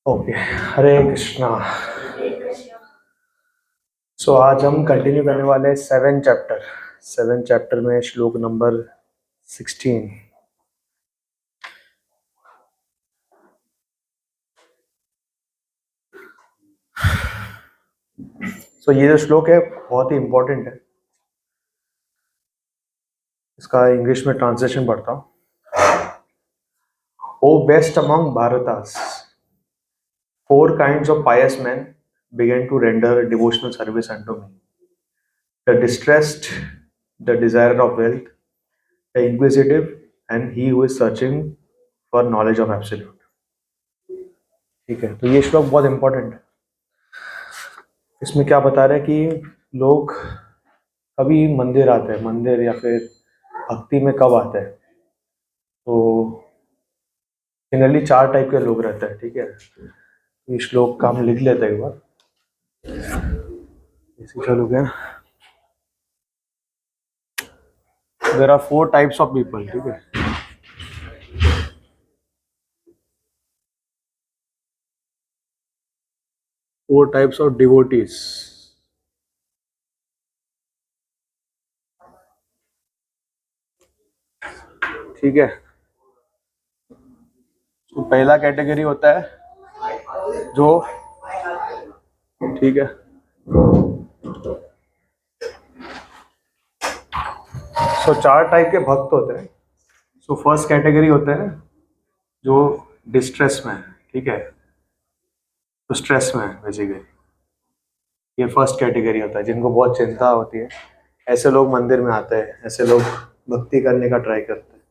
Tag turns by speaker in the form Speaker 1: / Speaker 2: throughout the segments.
Speaker 1: Okay, हरे कृष्णा। सो आज हम continue करने वाले हैं 7 चैप्टर में श्लोक नंबर 16। सो ये जो श्लोक है बहुत ही इम्पोर्टेंट है। इसका इंग्लिश में ट्रांसलेशन पढ़ता हूँ। ओ best among भारतास, 4 kinds of pious men began to render devotional service unto me: the distressed, the desirer of wealth, the inquisitive, and he who is searching for knowledge of absolute। ठीक है, तो ये श्लोक बहुत important है। इसमें क्या बता रहे हैं कि लोग कभी मंदिर आते हैं, मंदिर या फिर भक्ति में कब आते हैं, तो जनरली 4 टाइप के लोग रहते हैं। ठीक है, ये श्लोक का हम लिख लेते हैं एक बार। इसी चलो क्या, there are 4 types of people. ठीक है, 4 टाइप्स ऑफ डिवोटीज। ठीक है, तो पहला कैटेगरी होता है जो, ठीक है, सो 4 टाइप के भक्त होते हैं। सो फर्स्ट कैटेगरी होता है जो डिस्ट्रेस में है। ठीक है, तो स्ट्रेस में है बेसिकली, ये फर्स्ट कैटेगरी होता है, जिनको बहुत चिंता होती है। ऐसे लोग मंदिर में आते हैं, ऐसे लोग भक्ति करने का ट्राई करते हैं।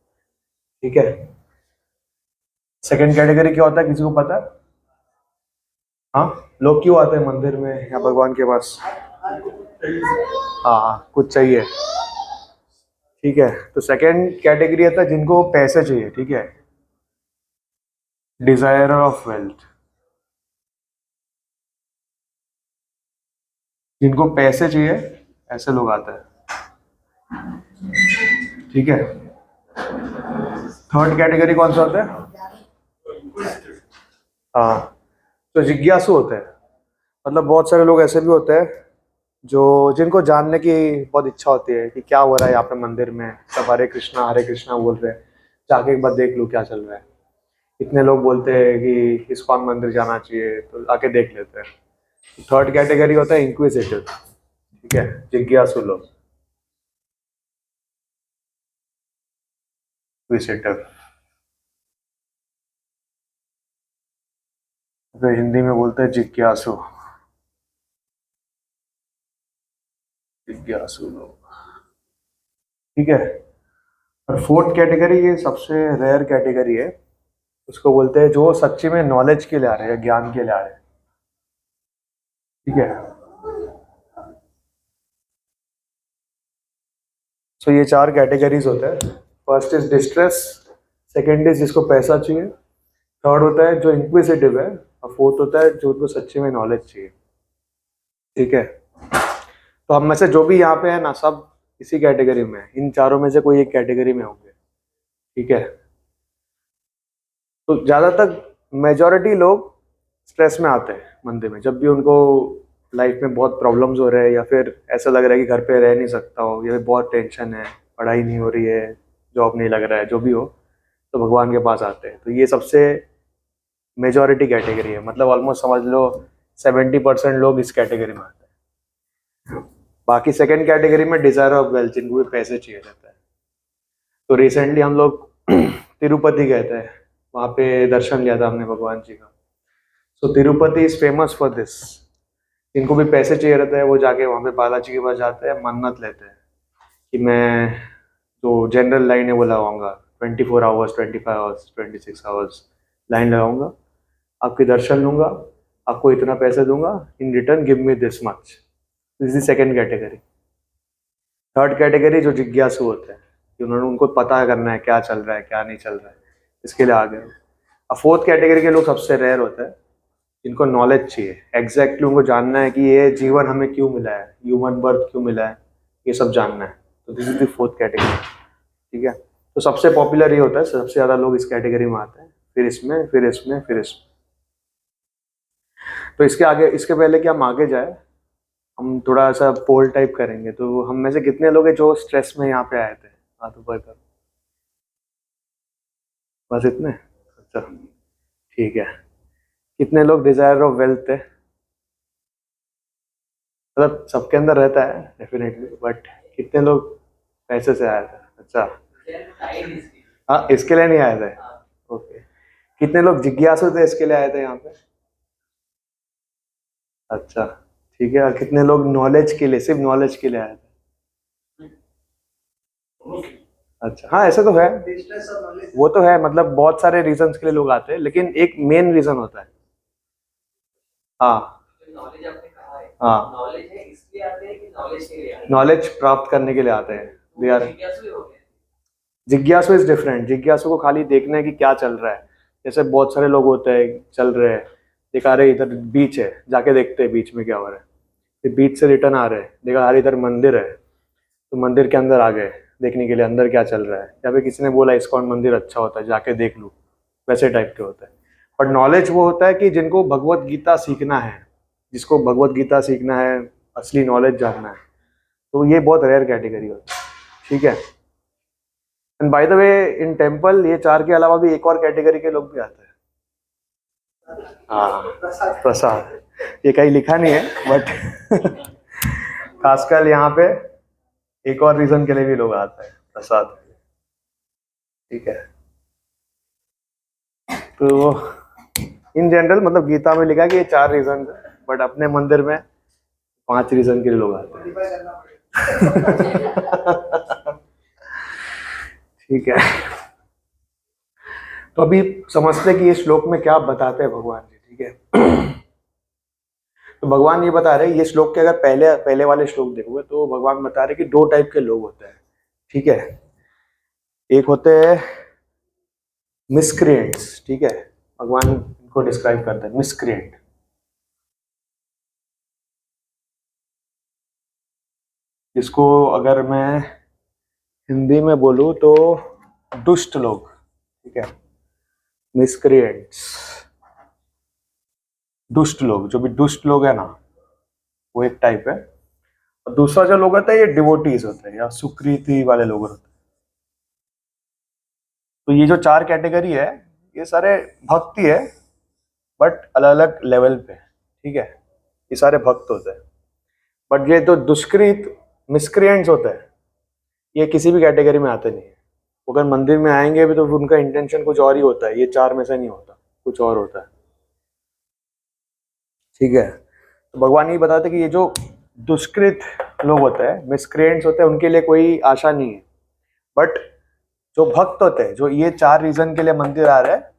Speaker 1: ठीक है, सेकंड कैटेगरी क्या होता है, किसी को पता है? हाँ, लोग क्यों आते हैं मंदिर में या भगवान के पास? हाँ, कुछ चाहिए। ठीक है, तो सेकंड कैटेगरी आता है जिनको पैसे चाहिए। ठीक है, डिजायर ऑफ वेल्थ, जिनको पैसे चाहिए ऐसे लोग आते हैं। ठीक है, थर्ड कैटेगरी कौन सा होता है? हाँ, तो जिज्ञासु होते हैं। मतलब बहुत सारे लोग ऐसे भी होते हैं जो, जिनको जानने की बहुत इच्छा होती है कि क्या हो रहा है यहाँ पे मंदिर में, सब हरे कृष्णा बोल रहे हैं, जाके एक बार देख लूँ क्या चल रहा है। इतने लोग बोलते हैं कि इस्कॉन मंदिर जाना चाहिए, तो आके देख लेते हैं। थर्ड कैटेगरी होता है इंक्विजिटिव। ठीक है, जिज्ञासु लोग, इंक्विजिटिव, तो हिंदी में बोलते हैं जिज्ञासु, जिज्ञासु लोग। ठीक है, और फोर्थ कैटेगरी, ये सबसे रेयर कैटेगरी है, उसको बोलते हैं जो सच्ची में नॉलेज के लिए आ रहे हैं, ज्ञान के लिए आ रहे हैं। ठीक है, सो ये 4 कैटेगरीज होते हैं। First is distress, second is जिसको पैसा चाहिए, थर्ड होता है जो इंक्विजिटिव है, और फोर्थ होता है जो उनको सच्ची में नॉलेज चाहिए। ठीक है, तो हम में से जो भी यहाँ पे है ना, सब इसी कैटेगरी में है। इन चारों में से कोई एक कैटेगरी में होंगे। ठीक है, तो ज्यादातर मेजॉरिटी लोग स्ट्रेस में आते हैं मंदिर में, जब भी उनको लाइफ में बहुत प्रॉब्लम्स हो रहे हैं, या फिर ऐसा लग रहा है कि घर पे रह नहीं सकता हो, या फिर बहुत टेंशन है, पढ़ाई नहीं हो रही है, जॉब नहीं लग रहा है, जो भी हो, तो भगवान के पास आते हैं। तो ये सबसे मेजॉरिटी कैटेगरी है, मतलब ऑलमोस्ट समझ लो 70% लोग इस कैटेगरी में आते हैं। बाकी सेकेंड कैटेगरी में डिजायर ऑफ वेल्थ, जिनको भी पैसे चाहिए रहता है। तो रिसेंटली हम लोग तिरुपति गए थे, वहाँ पे दर्शन लिया था हमने भगवान जी का। So Tirupati is famous for this, जिनको भी पैसे चाहिए रहता है वो जाके वहाँ पे बालाजी के पास जाते हैं, मन्नत लेते हैं कि मैं जो जनरल लाइन है वो लगाऊंगा, 24 आवर्स, 25 आवर्स, 26 आवर्स लाइन लगाऊंगा, आपके दर्शन लूंगा, आपको इतना पैसे दूंगा, in return give me this much. This is second category. Third category जो जिज्ञासु होते हैं, कि उन्होंने, उनको पता करना है क्या चल रहा है क्या नहीं चल रहा है, इसके लिए आ गए। अब फोर्थ कैटेगरी के लोग सबसे रेयर होते हैं, जिनको नॉलेज चाहिए, एग्जैक्टली उनको जानना है कि ये जीवन हमें क्यों मिला है, ह्यूमन बर्थ क्यों मिला है, ये सब जानना है। तो this is the fourth category. ठीक है, तो सबसे पॉपुलर ये होता है, सबसे ज़्यादा लोग इस कैटेगरी में आते हैं, फिर इसमें, फिर इसमें, फिर इसमें। तो इसके आगे, इसके पहले कि हम आगे जाए, हम थोड़ा सा पोल टाइप करेंगे। तो हम में से कितने लोग हैं जो स्ट्रेस में यहाँ पे आए थे? हाथ ऊपर करो। बस इतने? अच्छा, ठीक है। कितने लोग डिजायर ऑफ वेल्थ थे? मतलब सबके अंदर रहता है डेफिनेटली, बट कितने लोग पैसे से आए थे? अच्छा, हाँ, इसके लिए नहीं आए थे। ओके। कितने लोग जिज्ञासु थे, इसके लिए आए थे यहाँ पे? अच्छा, ठीक है। और कितने लोग नॉलेज के लिए, सिर्फ नॉलेज के लिए आए थे? अच्छा, हाँ, ऐसा तो है, वो तो है। मतलब बहुत सारे रीजंस के लिए लोग आते हैं, लेकिन एक मेन रीजन होता है। हाँ, हाँ, नॉलेज प्राप्त करने के लिए आते हैं। दे आर जिज्ञासु इज डिफरेंट। जिज्ञासु को खाली देखना है कि क्या चल रहा है। जैसे बहुत सारे लोग होते हैं, चल रहे हैं, देखा रहे इधर बीच है, जाके देखते हैं बीच में क्या हो रहा है। फिर बीच से रिटर्न आ रहे हैं, देखा अरे इधर मंदिर है, तो मंदिर के अंदर आ गए देखने के लिए अंदर क्या चल रहा है। या फिर किसी ने बोला इस्कॉन मंदिर अच्छा होता है, जाके देख लूँ, वैसे टाइप के होता है। बट नॉलेज वो होता है कि जिनको भगवत गीता सीखना है, जिसको भगवत गीता सीखना है, असली नॉलेज जानना है, तो ये बहुत रेयर कैटेगरी होती है। ठीक है। And by the way, in temple ये चार के अलावा भी एक और कैटेगरी के लोग भी आते हैं। हाँ, प्रसाद। ये कहीं लिखा नहीं है, बट खासकर यहाँ पे एक और रीजन के लिए भी लोग आते हैं, प्रसाद। ठीक है। तो इन जनरल मतलब गीता में लिखा है कि ये चार रीजन है, बट अपने मंदिर में 5 रीजन के लिए लोग आते हैं। ठीक है। तो अभी समझते हैं कि ये श्लोक में क्या बताते हैं भगवान जी। ठीक है। तो भगवान ये बता रहे हैं, ये श्लोक के अगर पहले पहले वाले श्लोक देखोगे तो भगवान बता रहे हैं कि 2 टाइप के लोग होते हैं। ठीक है। एक होते हैं मिसक्रिएंट्स। ठीक है। भगवान इनको डिस्क्राइब करते हैं, मिसक्रिएंट। इसको अगर मैं हिंदी में बोलूं तो दुष्ट लोग। ठीक है। मिसक्रिएंट्स, दुष्ट लोग। जो भी दुष्ट लोग है ना, वो एक टाइप है। और दूसरा जो लोग होता है, ये डिवोटीज होते हैं या सुकृति वाले लोग होते हैं। तो ये जो 4 कैटेगरी है, ये सारे भक्ति है, बट अलग अलग लेवल पे। ठीक है। ये सारे भक्त होते हैं। बट ये तो दुष्कृत मिसक्रिएंट्स होते हैं, ये किसी भी कैटेगरी में आते नहीं है। वो अगर मंदिर में आएंगे भी तो उनका इंटेंशन कुछ और ही होता है, ये 4 में से नहीं होता, कुछ और होता है। ठीक है। तो भगवान ये बताते कि ये जो दुष्कृत लोग होते हैं, मिसक्रिएंट्स होते हैं, उनके लिए कोई आशा नहीं है। बट जो भक्त होते हैं, जो ये 4 रीजन के लिए मंदिर आ रहे हैं,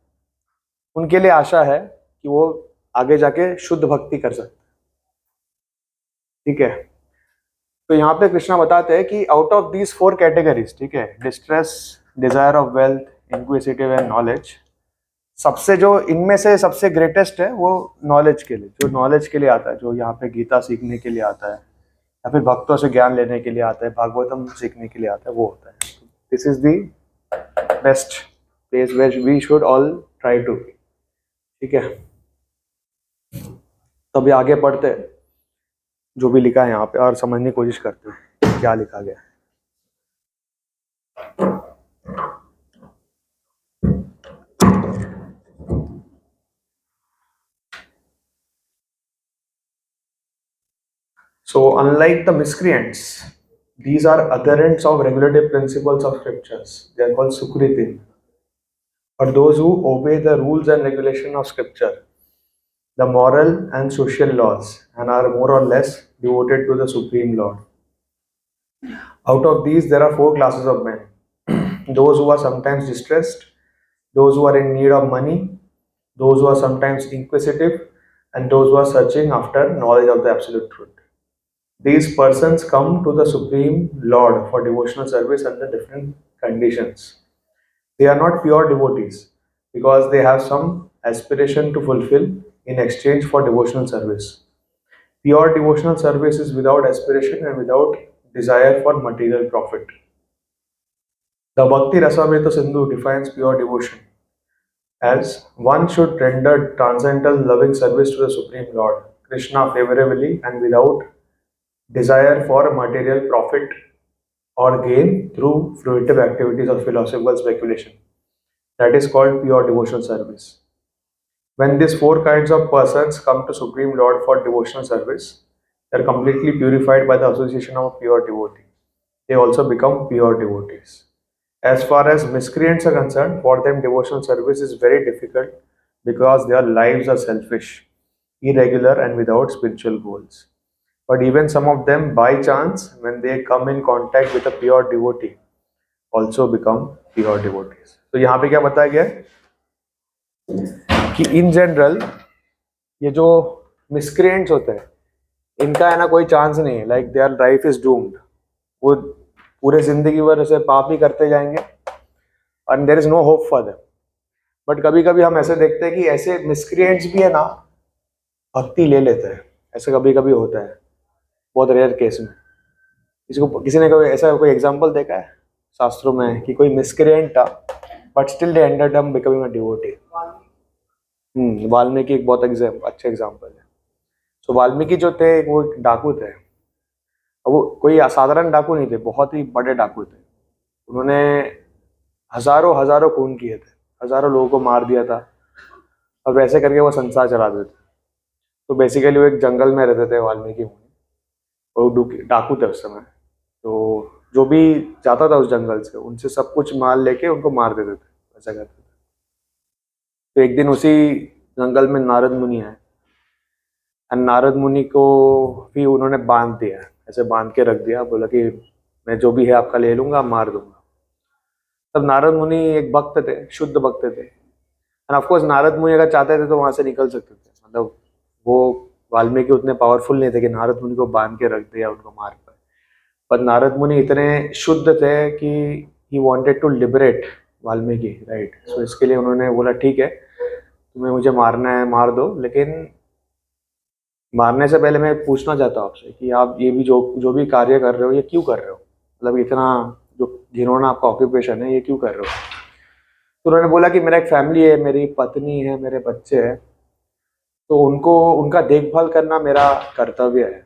Speaker 1: उनके लिए आशा है कि वो आगे जाके शुद्ध भक्ति कर सकते। ठीक है। तो यहाँ पे कृष्णा बताते हैं कि आउट ऑफ दीज 4 कैटेगरीज, ठीक है, distress, Dzire of wealth, inquisitive and knowledge, सबसे जो इनमें से सबसे ग्रेटेस्ट है वो नॉलेज के लिए, जो नॉलेज के लिए आता है, जो यहाँ पे गीता सीखने के लिए आता है, या फिर भक्तों से ज्ञान लेने के लिए आता है, भागवतम सीखने के लिए आता है, वो होता है। This is the best place where we should all try to be. ठीक है। तो अभी आगे पढ़ते हैं जो भी लिखा है यहाँ पे और समझने की कोशिश करते हैं क्या लिखा गया है। So, unlike the miscreants, these are adherents of regulative principles of scriptures. They are called Sukritin. For those who obey the rules and regulation of scripture, the moral and social laws, and are more or less devoted to the Supreme Lord. Out of these, there are 4 classes of men. Those who are sometimes distressed, those who are in need of money, those who are sometimes inquisitive, and those who are searching after knowledge of the absolute truth. These persons come to the Supreme Lord for devotional service under different conditions. They are not pure devotees because they have some aspiration to fulfill in exchange for devotional service. Pure devotional service is without aspiration and without desire for material profit. The Bhakti Rasamrita Sindhu defines pure devotion as one should render transcendental loving service to the Supreme Lord, Krishna, favorably and without desire for material profit or gain through fruitive activities or philosophical speculation. That is called pure devotional service. When these four kinds of persons come to Supreme Lord for devotional service, they are completely purified by the association of a pure devotee. They also become pure devotees. As far as miscreants are concerned, for them devotional service is very difficult because their lives are selfish, irregular, and without spiritual goals. But even some of them, by chance, when they come in contact with a pure devotee, also become pure devotees. तो यहाँ पे क्या बताया गया है कि in general ये जो मिसक्रिएंट्स होते हैं इनका है ना कोई चांस नहीं है, like there life is doomed. वो पूरे जिंदगी भर ऐसे पाप ही करते जाएंगे and there is no hope for them. But कभी कभी हम ऐसे देखते हैं कि ऐसे मिसक्रिएंट्स भी है ना भक्ति ले लेते हैं, ऐसे कभी कभी होता है, बहुत रेयर केस में। किसी ने कोई ऐसा कोई एग्जांपल देखा है शास्त्रों में कि कोई मिसक्रिएंट था but still they ended up becoming a devotee? Valmiki एक बहुत अच्छा एग्जांपल है। सो वाल्मीकि जो थे वो एक डाकू थे। अब वो कोई असाधारण डाकू नहीं थे, बहुत ही बड़े डाकू थे। उन्होंने हजारों हजारों खून किए थे, हजारों लोगों को मार दिया था और वैसे करके वो संसार चलाते थे। तो बेसिकली वो एक जंगल में रहते थे वाल्मीकि मुनि, और डाकू थे उस समय। तो जो भी जाता था उस जंगल से उनसे सब कुछ माल लेके उनको मार देते थे, ऐसा करते थे। तो एक दिन उसी जंगल में नारद मुनि आए, और नारद मुनि को भी उन्होंने बांध दिया, ऐसे बांध के रख दिया, बोला कि मैं जो भी है आपका ले लूंगा, मार दूंगा। तब नारद मुनि एक भक्त थे, शुद्ध भक्त थे, एंड ऑफ कोर्स नारद मुनि अगर चाहते थे तो वहां से निकल सकते थे। मतलब वो वाल्मीकि उतने पावरफुल नहीं थे कि नारद मुनि को बांध के रख दिया, उनको मार पाए। पर नारद मुनि इतने शुद्ध थे कि he wanted to liberate Valmiki, right. So इसके लिए उन्होंने बोला ठीक है तुम्हें मुझे मारना है मार दो, लेकिन मारने से पहले मैं पूछना चाहता हूँ आपसे कि आप ये भी जो भी कार्य कर रहे हो ये क्यों कर रहे हो? मतलब इतना जो घिनौना आपका ऑक्यूपेशन है ये क्यों कर रहे हो? तो उन्होंने बोला कि मेरा एक फैमिली है, मेरी पत्नी है, मेरे बच्चे हैं, तो उनको उनका देखभाल करना मेरा कर्तव्य है।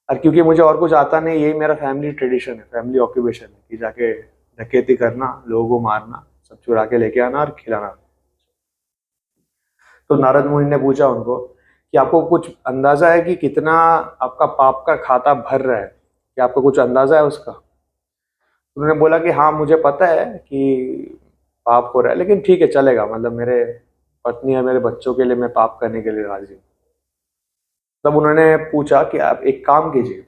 Speaker 1: और क्योंकि मुझे और कुछ आता नहीं, यही मेरा फैमिली ट्रेडिशन है, फैमिली ऑक्यूपेशन है कि जाके डकैती करना, लोगों को मारना, सब चुरा के लेके आना और खिलाना। तो नारद मुनि ने पूछा उनको कि आपको कुछ अंदाजा है कि कितना आपका पाप का खाता भर रहा है? क्या आपको कुछ अंदाजा है उसका? उन्होंने बोला कि हाँ मुझे पता है कि पाप हो रहा है, लेकिन ठीक है चलेगा, मतलब मेरे पत्नी और मेरे बच्चों के लिए मैं पाप करने के लिए राजी हूँ। तब उन्होंने पूछा कि आप एक काम कीजिए,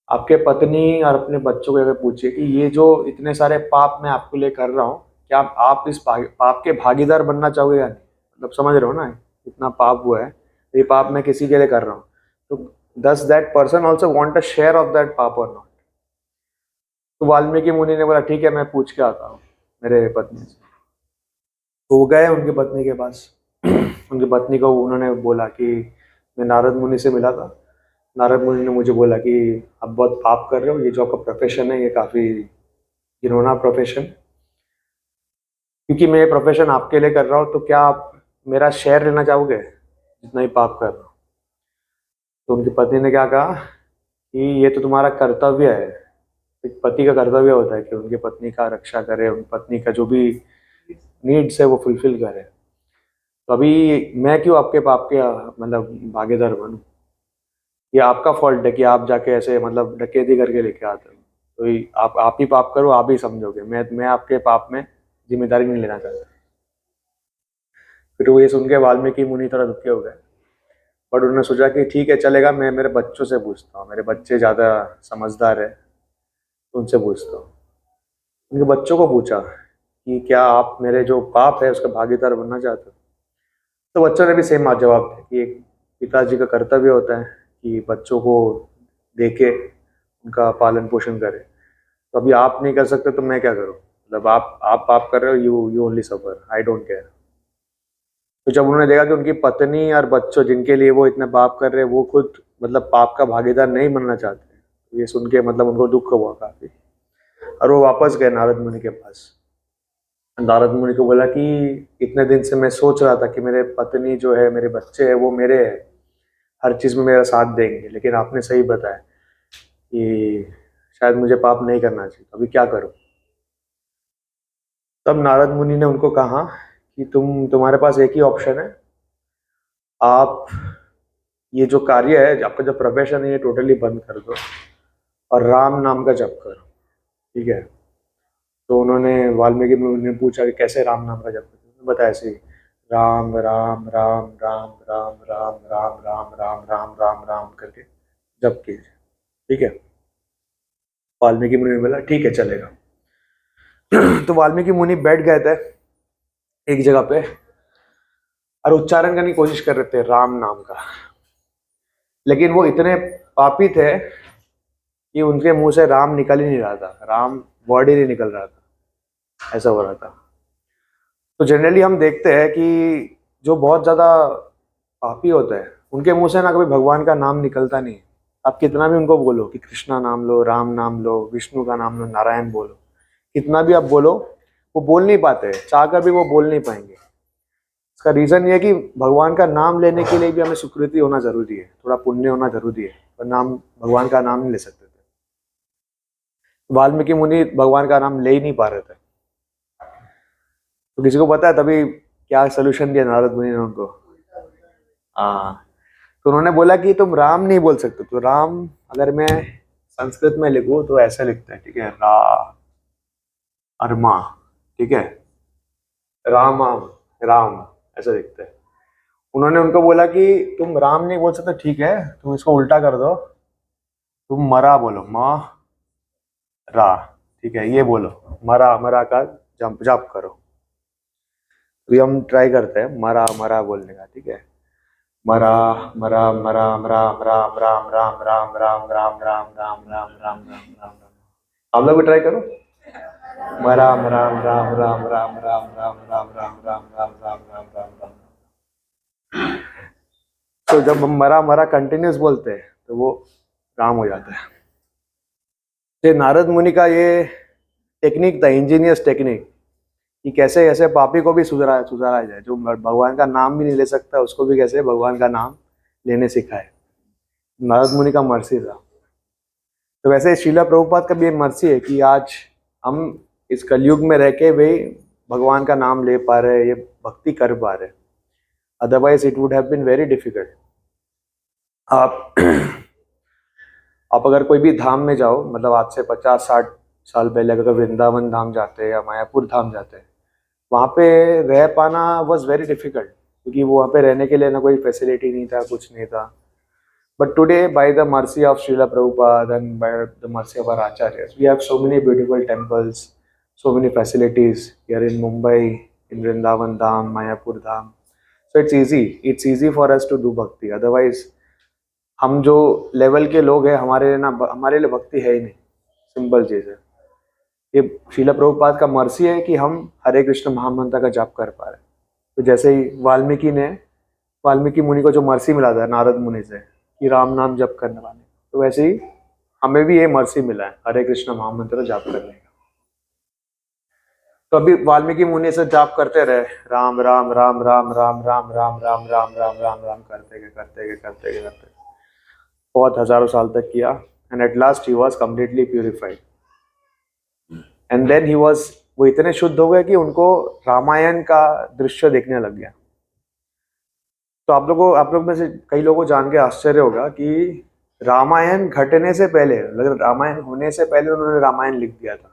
Speaker 1: आपके पत्नी और अपने बच्चों को अगर पूछिए कि ये जो इतने सारे पाप मैं आपके लिए कर रहा हूँ, क्या आप इस पाप के भागीदार बनना चाहोगे या नहीं? मतलब समझ रहे हो ना, इतना पाप हुआ है, ये पाप मैं किसी के लिए कर रहा हूँ, तो does that person also want a share of that पाप और नॉट? तो वाल्मीकि मुनि ने बोला ठीक है मैं पूछ के आता हूँ मेरे पत्नी से। तो वो गए उनकी पत्नी के पास। उनकी पत्नी को उन्होंने बोला कि मैं नारद मुनि से मिला था, नारद मुनि ने मुझे बोला कि आप बहुत पाप कर रहे हो, ये जो आपका प्रोफेशन है ये काफ़ी घिनौना प्रोफेशन, क्योंकि मैं ये प्रोफेशन आपके लिए कर रहा हूँ, तो क्या आप मेरा शेयर लेना चाहोगे जितना ही पाप कर रहा हूँ? तो उनकी पत्नी ने क्या कहा कि ये तो तुम्हारा कर्तव्य है, एक पति का कर्तव्य होता है कि उनकी पत्नी का रक्षा करे, उनकी पत्नी का जो भी नीड्स है वो फुलफिल करे। तो अभी मैं क्यों आपके पाप के मतलब भागीदार बनूं? ये आपका फॉल्ट है कि आप जाके ऐसे मतलब डकैती करके लेके आते हो, तो आप ही पाप करो, आप ही समझोगे, मैं आपके पाप में जिम्मेदारी नहीं लेना चाहता। फिर वो ये सुन के वाल्मीकि मुनि थोड़ा दुखी हो गए, बट उन्होंने सोचा कि ठीक है चलेगा, मैं मेरे बच्चों से पूछता हूँ, मेरे बच्चे ज़्यादा समझदार है, तो उनसे पूछता हूँ। उनके बच्चों को पूछा कि क्या आप मेरे जो पाप है उसका भागीदार बनना चाहते हो? तो बच्चों ने भी सेम जवाब दिया कि एक पिताजी का कर्तव्य होता है कि बच्चों को देखे, उनका पालन पोषण करे, तो अभी आप नहीं कर सकते तो मैं क्या करूँ? मतलब आप पाप कर रहे हो, you only suffer, I don't care. तो जब उन्होंने देखा कि उनकी पत्नी और बच्चों जिनके लिए वो इतने पाप कर रहे हैं वो खुद मतलब पाप का भागीदार नहीं बनना चाहते, तो ये सुन के मतलब उनको दुख हुआ काफ़ी। और वो वापस गए नारद मुनि के पास। नारद मुनि को बोला कि इतने दिन से मैं सोच रहा था कि मेरे पत्नी जो है, मेरे बच्चे हैं, वो मेरे हैं, हर चीज में मेरा साथ देंगे, लेकिन आपने सही बताया कि शायद मुझे पाप नहीं करना चाहिए, अभी क्या करूं। तब नारद मुनि ने उनको कहा कि तुम्हारे पास एक ही ऑप्शन है, आप ये जो कार्य है, आपका जो प्रोफेशन है, ये टोटली बंद कर दो और राम नाम का जप करो, ठीक है। तो उन्होंने वाल्मीकि मुनि ने पूछा कि कैसे राम नाम का जप करो। उन्होंने बताया ऐसे ही, राम राम राम राम राम राम राम राम राम राम राम राम करके जप कीजिए, ठीक है। वाल्मीकि मुनि ने बोला ठीक है, चलेगा। तो वाल्मीकि मुनि बैठ गए थे एक जगह पे और उच्चारण करने की कोशिश कर रहे थे राम नाम का, लेकिन वो इतने पापी थे कि उनके मुंह से राम निकल ही नहीं रहा था, राम वर्ड ही नहीं निकल रहा था, ऐसा हो रहा था। तो जनरली हम देखते हैं कि जो बहुत ज्यादा पापी होते हैं उनके मुंह से ना कभी भगवान का नाम निकलता नहीं। आप कितना भी उनको बोलो कि कृष्णा नाम लो, राम नाम लो, विष्णु का नाम लो, नारायण बोलो, कितना भी आप बोलो, वो बोल नहीं पाते, चाहकर भी वो बोल नहीं पाएंगे। इसका रीजन ये है कि भगवान का नाम लेने के लिए भी हमें सुकृति होना जरूरी है, थोड़ा पुण्य होना जरूरी है, पर नाम, भगवान का नाम नहीं ले सकते थे। वाल्मीकि मुनि भगवान का नाम ले ही नहीं पा रहे थे। तो किसी को पता है तभी क्या सोल्यूशन दिया नारद मुनि ने उनको? हाँ, तो उन्होंने बोला कि तुम राम नहीं बोल सकते, तो राम अगर मैं संस्कृत में लिखूं तो ऐसा लिखते हैं, ठीक है, रा अरमा, ठीक है, राम राम ऐसा लिखते हैं। उन्होंने उनको बोला कि तुम राम नहीं बोल सकते, ठीक है, तुम इसको उल्टा कर दो, तुम मरा बोलो, म रा, ठीक है, ये बोलो, मरा मरा का जंप जप करो। तो ये हम ट्राई करते हैं मरा मरा बोलने का, ठीक है, मरा मरा मरा राम राम राम राम राम राम राम राम राम राम राम राम राम। आप लोग भी ट्राई करो, मरा राम राम राम राम राम राम राम राम राम राम राम राम राम राम। तो जब हम मरा मरा कंटिन्यूस बोलते हैं तो वो राम हो जाता है। ये नारद मुनि का ये टेक्निक था, इंजीनियस टेक्निक, कि कैसे ऐसे पापी को भी सुधारा जाए, जो भगवान का नाम भी नहीं ले सकता उसको भी कैसे भगवान का नाम लेने सिखाए। नारद मुनि का मर्सी था। तो वैसे शीला प्रभुपाद का भी ये मर्सी है कि आज हम इस कलयुग में रह के भी भगवान का नाम ले पा रहे, ये भक्ति कर पा रहे, otherwise it would have been very difficult. आप आप अगर कोई भी धाम में जाओ, मतलब आज से 50-60 साल पहले अगर वृंदावन धाम जाते हैं या मायापुर धाम जाते हैं, वहाँ पे रह पाना वॉज वेरी डिफिकल्ट, क्योंकि वहाँ पे रहने के लिए ना कोई फैसिलिटी नहीं था, कुछ नहीं था। But today by the mercy of Srila Prabhupada and by the mercy of our acharyas, we have so many beautiful temples, so many facilities here in Mumbai, in Vrindavan Dham, Mayapur Dham. So it's easy for us to do bhakti. Otherwise हम जो level के लोग हैं, हमारे लिए भक्ति है ही नहीं, सिंपल चीज है। ये शीला प्रभुपाद का मर्सी है कि हम हरे कृष्ण महामंत्र का जाप कर पा रहे हैं। तो जैसे ही वाल्मीकि मुनि को जो मर्सी मिला था नारद मुनि से कि राम नाम जप करने वाले, तो वैसे ही हमें भी ये मर्सी मिला है हरे कृष्ण महामंत्र जाप करने का। तो अभी वाल्मीकि मुनि से जाप करते रहे, राम राम राम राम राम राम राम राम राम राम राम राम करते गए बहुत हजारों साल तक किया। And at last he was completely purified. And then he was, वो इतने शुद्ध हो गए कि उनको रामायण का दृश्य देखने लग गया। तो आप लोग में से कई लोगों को जान के आश्चर्य होगा कि रामायण घटने से पहले, मतलब रामायण होने से पहले उन्होंने रामायण लिख दिया था।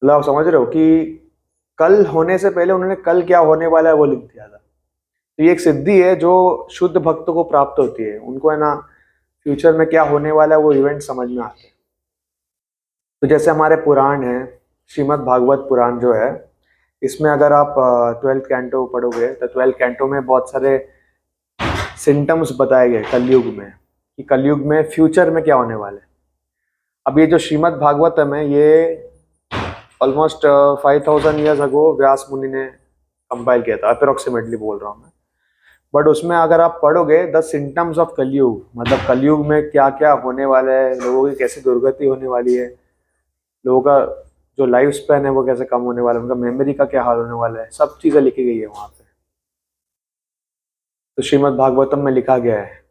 Speaker 1: मतलब आप समझ रहे हो कि कल होने से पहले उन्होंने कल क्या होने वाला है वो लिख दिया था। तो ये एक सिद्धि है जो शुद्ध भक्तों को प्राप्त होती है, उनको है ना फ्यूचर में क्या होने वाला है वो इवेंट समझ में आते हैं। तो जैसे हमारे पुराण है, श्रीमद् भागवत पुराण जो है, इसमें अगर आप 12th कैंटो पढ़ोगे तो 12th कैंटो में बहुत सारे सिम्टम्स बताए गए कलयुग में, कि कलयुग में फ्यूचर में क्या होने वाला है। अब ये जो श्रीमद् भागवतम है, ये ऑलमोस्ट 5000 ईयर्स अगो व्यास मुनि ने कंपाइल किया था, अप्रोक्सीमेटली बोल रहा हूँ मैं। बट उसमें अगर आप पढ़ोगे द सिम्टम्स ऑफ कलयुग, मतलब कलयुग में क्या क्या होने वाला है, लोगों की कैसी दुर्गति होने वाली है, लोगों का जो लाइफ स्पैन है वो कैसे कम होने वाला है, उनका मेमोरी का क्या हाल होने वाला है, सब चीजें लिखी गई है वहां पे। तो श्रीमद् भागवतम में लिखा गया है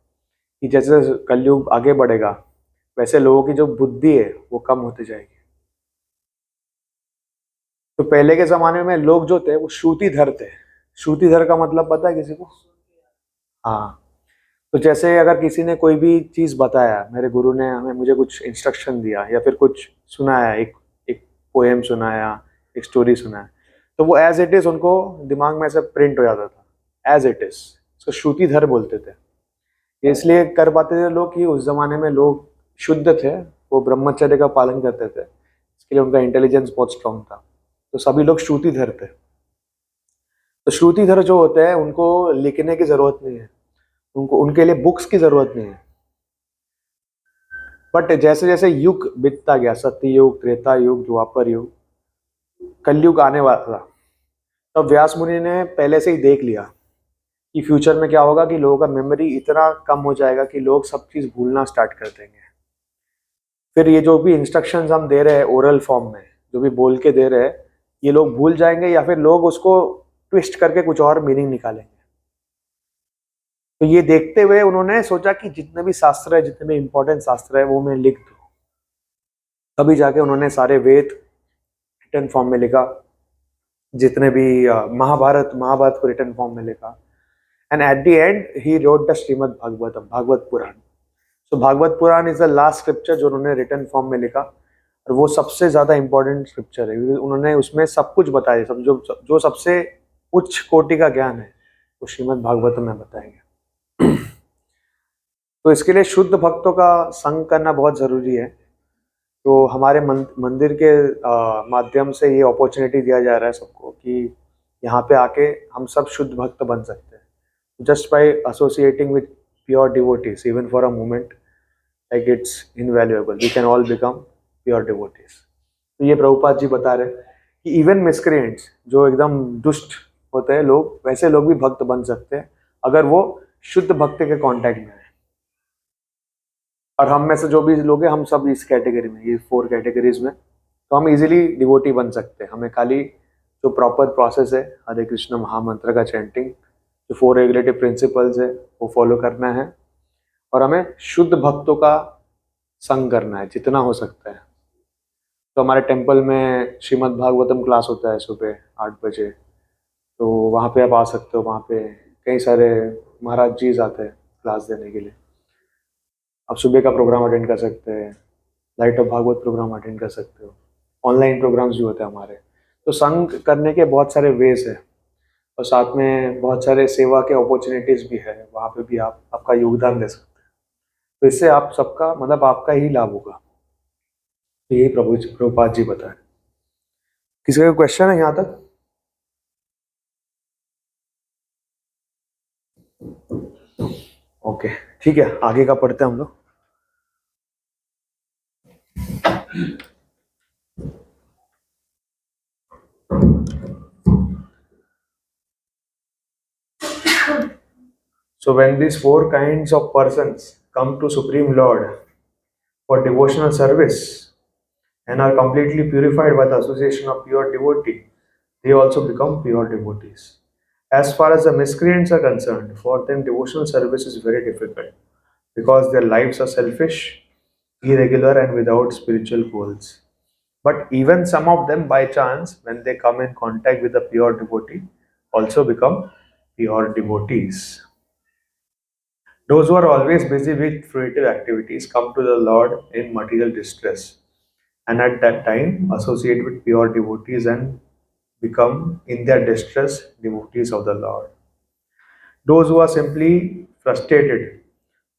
Speaker 1: कि जैसे कलयुग आगे बढ़ेगा वैसे लोगों की जो बुद्धि है वो कम होती जाएगी। तो पहले के जमाने में लोग जो थे वो श्रुतिधर थे। श्रुतिधर का मतलब पता है किसी को? हाँ। तो जैसे अगर किसी ने कोई भी चीज बताया, मेरे गुरु ने हमें मुझे कुछ इंस्ट्रक्शन दिया या फिर कुछ सुनाया, एक एक पोएम सुनाया, एक स्टोरी सुनाया, तो वो एज इट इज उनको दिमाग में ऐसे प्रिंट हो जाता था एज इट इज। उसको श्रुतिधर बोलते थे। ये इसलिए कर पाते थे लोग कि उस जमाने में लोग शुद्ध थे, वो ब्रह्मचर्य का पालन करते थे, इसके लिए उनका इंटेलिजेंस बहुत स्ट्रांग था। तो सभी लोग श्रुतिधर थे। तो श्रुतिधर जो होते हैं उनको लिखने की जरूरत नहीं है, उनको उनके लिए बुक्स की जरूरत नहीं है। बट जैसे जैसे युग बीतता गया, सत्य युग, त्रेता युग, द्वापर युग, कलयुग आने वाला था, तो व्यास मुनि ने पहले से ही देख लिया कि फ्यूचर में क्या होगा कि लोगों का मेमोरी इतना कम हो जाएगा कि लोग सब चीज भूलना स्टार्ट कर देंगे। फिर ये जो भी इंस्ट्रक्शंस हम दे रहे हैं ओरल फॉर्म में, जो भी बोल के दे रहे हैं, ये लोग भूल जाएंगे या फिर लोग उसको ट्विस्ट करके कुछ और मीनिंग निकालेंगे। तो ये देखते हुए उन्होंने सोचा कि जितने भी शास्त्र है, जितने भी इंपॉर्टेंट शास्त्र है वो मैं लिख दूं। तभी जाके उन्होंने सारे वेद रिटन फॉर्म में लिखा, जितने भी महाभारत महाभारत को रिटन फॉर्म में लिखा। And at the end he wrote the Shrimad Bhagavatam, Bhagavata Purana. So Bhagavata Purana is the last scripture जो उन्होंने रिटन फॉर्म में लिखा, और वो सबसे ज्यादा इंपॉर्टेंट स्क्रिप्चर है क्योंकि उन्होंने उसमें सब कुछ बताया, सब जो सबसे उच्च कोटि का ज्ञान है वो श्रीमद् भागवतम में बताएंगे। तो इसके लिए शुद्ध भक्तों का संग करना बहुत जरूरी है। तो हमारे मंदिर के माध्यम से ये अपॉर्चुनिटी दिया जा रहा है सबको कि यहाँ पे आके हम सब शुद्ध भक्त बन सकते हैं just by associating with pure devotees even for a moment, like it's invaluable, we can all become pure devotees. तो ये प्रभुपाद जी बता रहे कि इवन मिसक्रिएंट्स जो एकदम दुष्ट होते हैं लोग, वैसे लोग भी भक्त बन सकते हैं अगर वो शुद्ध भक्त के कांटेक्ट में है। और हम में से जो भी लोग हैं हम सब इस कैटेगरी में, ये 4 कैटेगरीज में, तो हम इजीली डिवोटी बन सकते हैं। हमें खाली जो प्रॉपर प्रोसेस है हरे कृष्ण महामंत्र का चैंटिंग, जो 4 रेगुलेटिव प्रिंसिपल्स है वो फॉलो करना है, और हमें शुद्ध भक्तों का संग करना है जितना हो सकता है। तो हमारे टेम्पल में श्रीमद् भागवतम क्लास होता है सुबह 8 बजे, तो वहाँ पे आप आ सकते हो। वहाँ पे कई सारे महाराज जी आते हैं क्लास देने के लिए। आप सुबह का प्रोग्राम अटेंड कर सकते हैं, light of Bhagavat program attend कर सकते हो, ऑनलाइन प्रोग्राम्स भी होते हैं हमारे। तो संग करने के बहुत सारे वेज है, और साथ में बहुत सारे सेवा के अपॉर्चुनिटीज भी है, वहाँ पे भी आप आपका योगदान दे सकते हैं। तो इससे आप सबका मतलब आपका ही लाभ होगा। तो यही प्रभुपाद जी बताए। किसी का क्वेश्चन है यहाँ तक? ओके, ठीक है, आगे का पढ़ते हैं हम लोग। So when these 4 kinds of persons come to Supreme Lord for devotional service and are completely purified by the association of pure devotee, they also become pure devotees. As far as the miscreants are concerned, for them devotional service is very difficult because their lives are selfish, irregular, and without spiritual goals. But even some of them, by chance, when they come in contact with a pure devotee, also become pure devotees. Those who are always busy with fruitive activities come to the Lord in material distress, and at that time associate with pure devotees and become, in their distress, devotees of the Lord. Those who are simply frustrated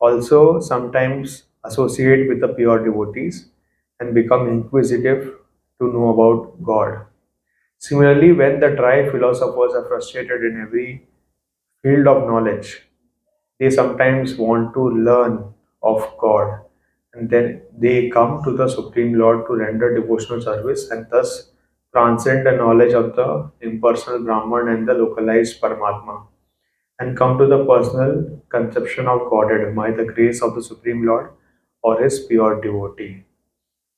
Speaker 1: also sometimes associate with the pure devotees and become inquisitive to know about God. Similarly, when the dry philosophers are frustrated in every field of knowledge, they sometimes want to learn of God, and then they come to the Supreme Lord to render devotional service and thus transcend the knowledge of the impersonal Brahman and the localized Paramatma, and come to the personal conception of Godhead by the grace of the Supreme Lord or his pure devotee.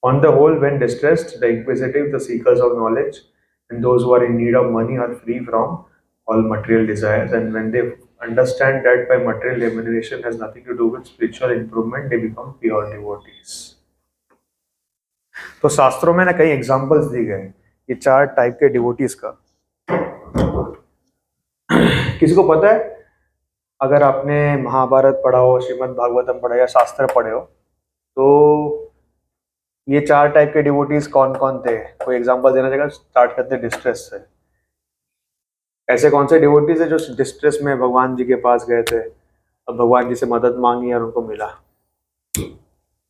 Speaker 1: On the whole, when distressed, the inquisitive, the seekers of knowledge, and those who are in need of money are free from all material desires. And when they understand that by material remuneration has nothing to do with spiritual improvement, they become pure devotees. तो शास्त्रों में ना कई examples दी गए ये चार type के devotees का। किसी को पता है, अगर आपने महाभारत पढ़ा हो, श्रीमद् भागवतम पढ़ा या शास्त्र पढ़े हो, तो ये चार टाइप के डिवोटीज कौन कौन थे? कोई एग्जांपल देना चाहेगा? स्टार्ट करते हैं डिस्ट्रेस से। ऐसे कौन से डिवोटीज है जो डिस्ट्रेस में भगवान जी के पास गए थे और भगवान जी से मदद मांगी और उनको मिला?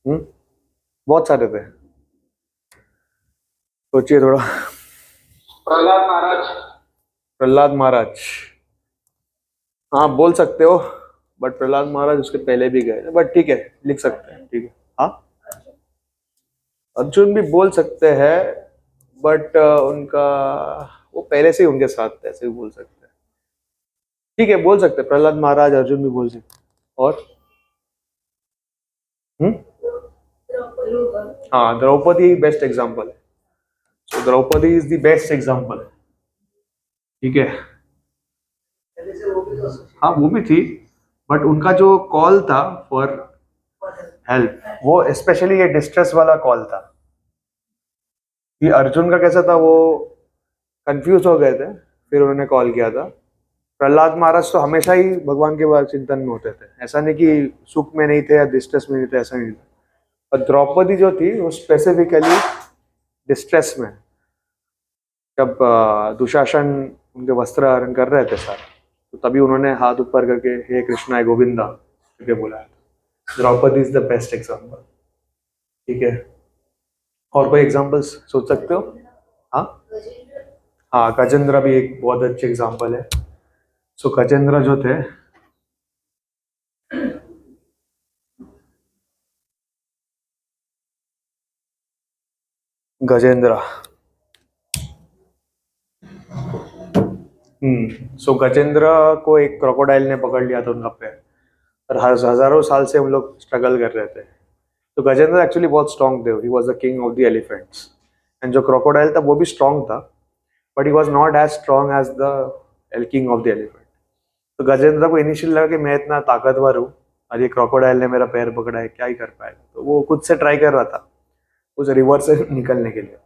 Speaker 1: बहुत सारे थे, सोचिए थोड़ा।
Speaker 2: प्रहलाद महाराज।
Speaker 1: प्रहलाद महाराज, हाँ बोल सकते हो, बट प्रहलाद महाराज उसके पहले भी गए, बट ठीक है लिख सकते हैं, ठीक है। हाँ अर्जुन भी बोल सकते हैं, बट उनका वो पहले से ही उनके साथ थे, ऐसे भी बोल सकते हैं। ठीक है बोल सकते हैं, प्रहलाद महाराज, अर्जुन भी बोल सकते। और हाँ द्रौपदी बेस्ट एग्जाम्पल है। So Draupadi is the best example, ठीक है। हाँ वो भी थी, बट उनका जो कॉल था फॉर हेल्प, वो स्पेशली ये डिस्ट्रेस वाला कॉल था। कि अर्जुन का कैसा था, वो कंफ्यूज हो गए थे, फिर उन्होंने कॉल किया था। प्रहलाद महाराज तो हमेशा ही भगवान के बारे चिंतन में होते थे, ऐसा नहीं कि सुख में नहीं थे या डिस्ट्रेस में नहीं थे, ऐसा नहीं था। और द्रौपदी जो थी वो स्पेसिफिकली डिस्ट्रेस में, जब दुशासन उनके वस्त्र हरण कर रहे थे सारे, तो तभी उन्होंने हाथ ऊपर करके हे कृष्णा गोविंदा करके बुलाया था। Draupadi is the best example, ठीक है। और कोई एग्जाम्पल्स सोच सकते हो? हाँ हाँ गजेंद्र भी एक बहुत अच्छे एग्जाम्पल है। सो गजेंद्र जो थे, गजेंद्र सो गजेंद्र को एक क्रोकोडाइल ने पकड़ लिया था उनका पैर, और हजारों साल से हम लोग स्ट्रगल कर रहे थे। तो गजेंद्र एक्चुअली बहुत स्ट्रांग थे, he was the king of the elephants. And जो क्रोकोडाइल था वो भी स्ट्रांग था, but he was not as strong as the king of the elephant. तो गजेंद्र को इनिशियल लगा कि मैं इतना ताकतवर हूँ और ये क्रोकोडाइल ने मेरा पैर पकड़ा है, क्या ही कर पाएगा। तो वो खुद से ट्राई कर रहा था उस रिवर से निकलने के लिए,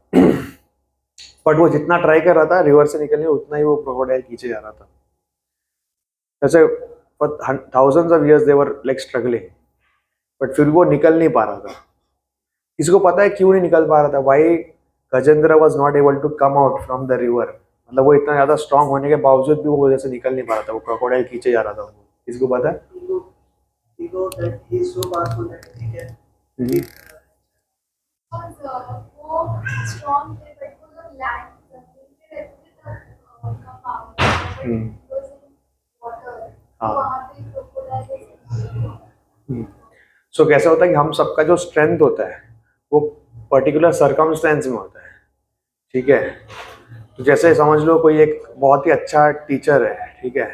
Speaker 1: बट वो जितना ट्राई कर रहा था रिवर से निकलने, उतना ही वो क्रोकोडाइल खींचे जा रहा था। जैसे for thousands of years they were like struggling, but फिर वो निकल नहीं पा रहा था। किसी को पता है क्यों नहीं निकल पा रहा था? Why Gajendra was not able to come out from the river? मतलब वो इतना ज्यादा स्ट्रांग होने के बावजूद भी वो वजह से निकल नहीं पा रहा था, वो क्रोकोडाइल खींचे जा रहा था उनको। किसी को पता है? सो कैसा होता है कि हम सबका जो स्ट्रेंथ होता है वो पर्टिकुलर सर्कमस्टेंस में होता है, ठीक है। तो जैसे समझ लो कोई एक बहुत ही अच्छा टीचर है, ठीक है,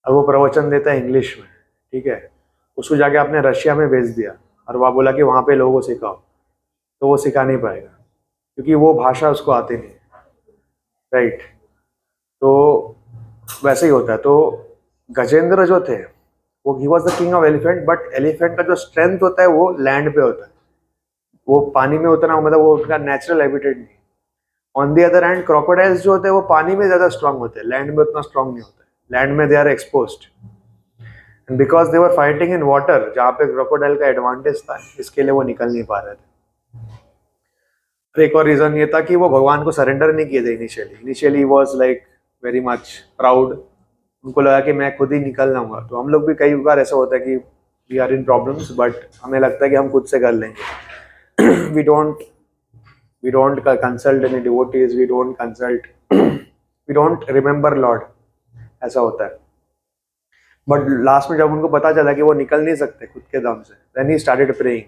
Speaker 1: अब वो प्रवचन देता है इंग्लिश में, ठीक है, उसको जाके आपने रशिया में भेज दिया और वहाँ बोला कि वहाँ पे लोगों को सिखाओ, तो वो सिखा नहीं पाएगा क्योंकि वो भाषा उसको आती नहीं, राइट। तो वैसे ही होता है। तो गजेंद्र जो थे वो ही was the king of elephant, but elephant का जो स्ट्रेंथ होता है वो लैंड पे होता है, वो पानी में उतना, मतलब वो उनका नेचुरल हैबिटेट नहीं। On the other hand crocodiles जो होते हैं वो पानी में ज्यादा स्ट्रांग होते हैं, लैंड में उतना स्ट्रांग नहीं होते। लैंड में they are exposed, and because they were fighting in water, जहाँ पे क्रोकोडाइल का एडवांटेज था, इसके लिए वो निकल नहीं पा रहे थे। एक और रीजन ये था कि वो भगवान को सरेंडर नहीं किए थे initially was like very much proud, उनको लगा कि मैं खुद ही निकल जाऊंगा। तो हम लोग भी कई बार ऐसा होता है कि we are in problems, but हमें लगता है कि हम खुद से कर लेंगे। We don't consult any devotees, we don't remember lord, ऐसा होता है। बट लास्ट में जब उनको पता चला कि वो निकल नहीं सकते खुद के दम से, देन ही स्टार्टेड प्रेइंग।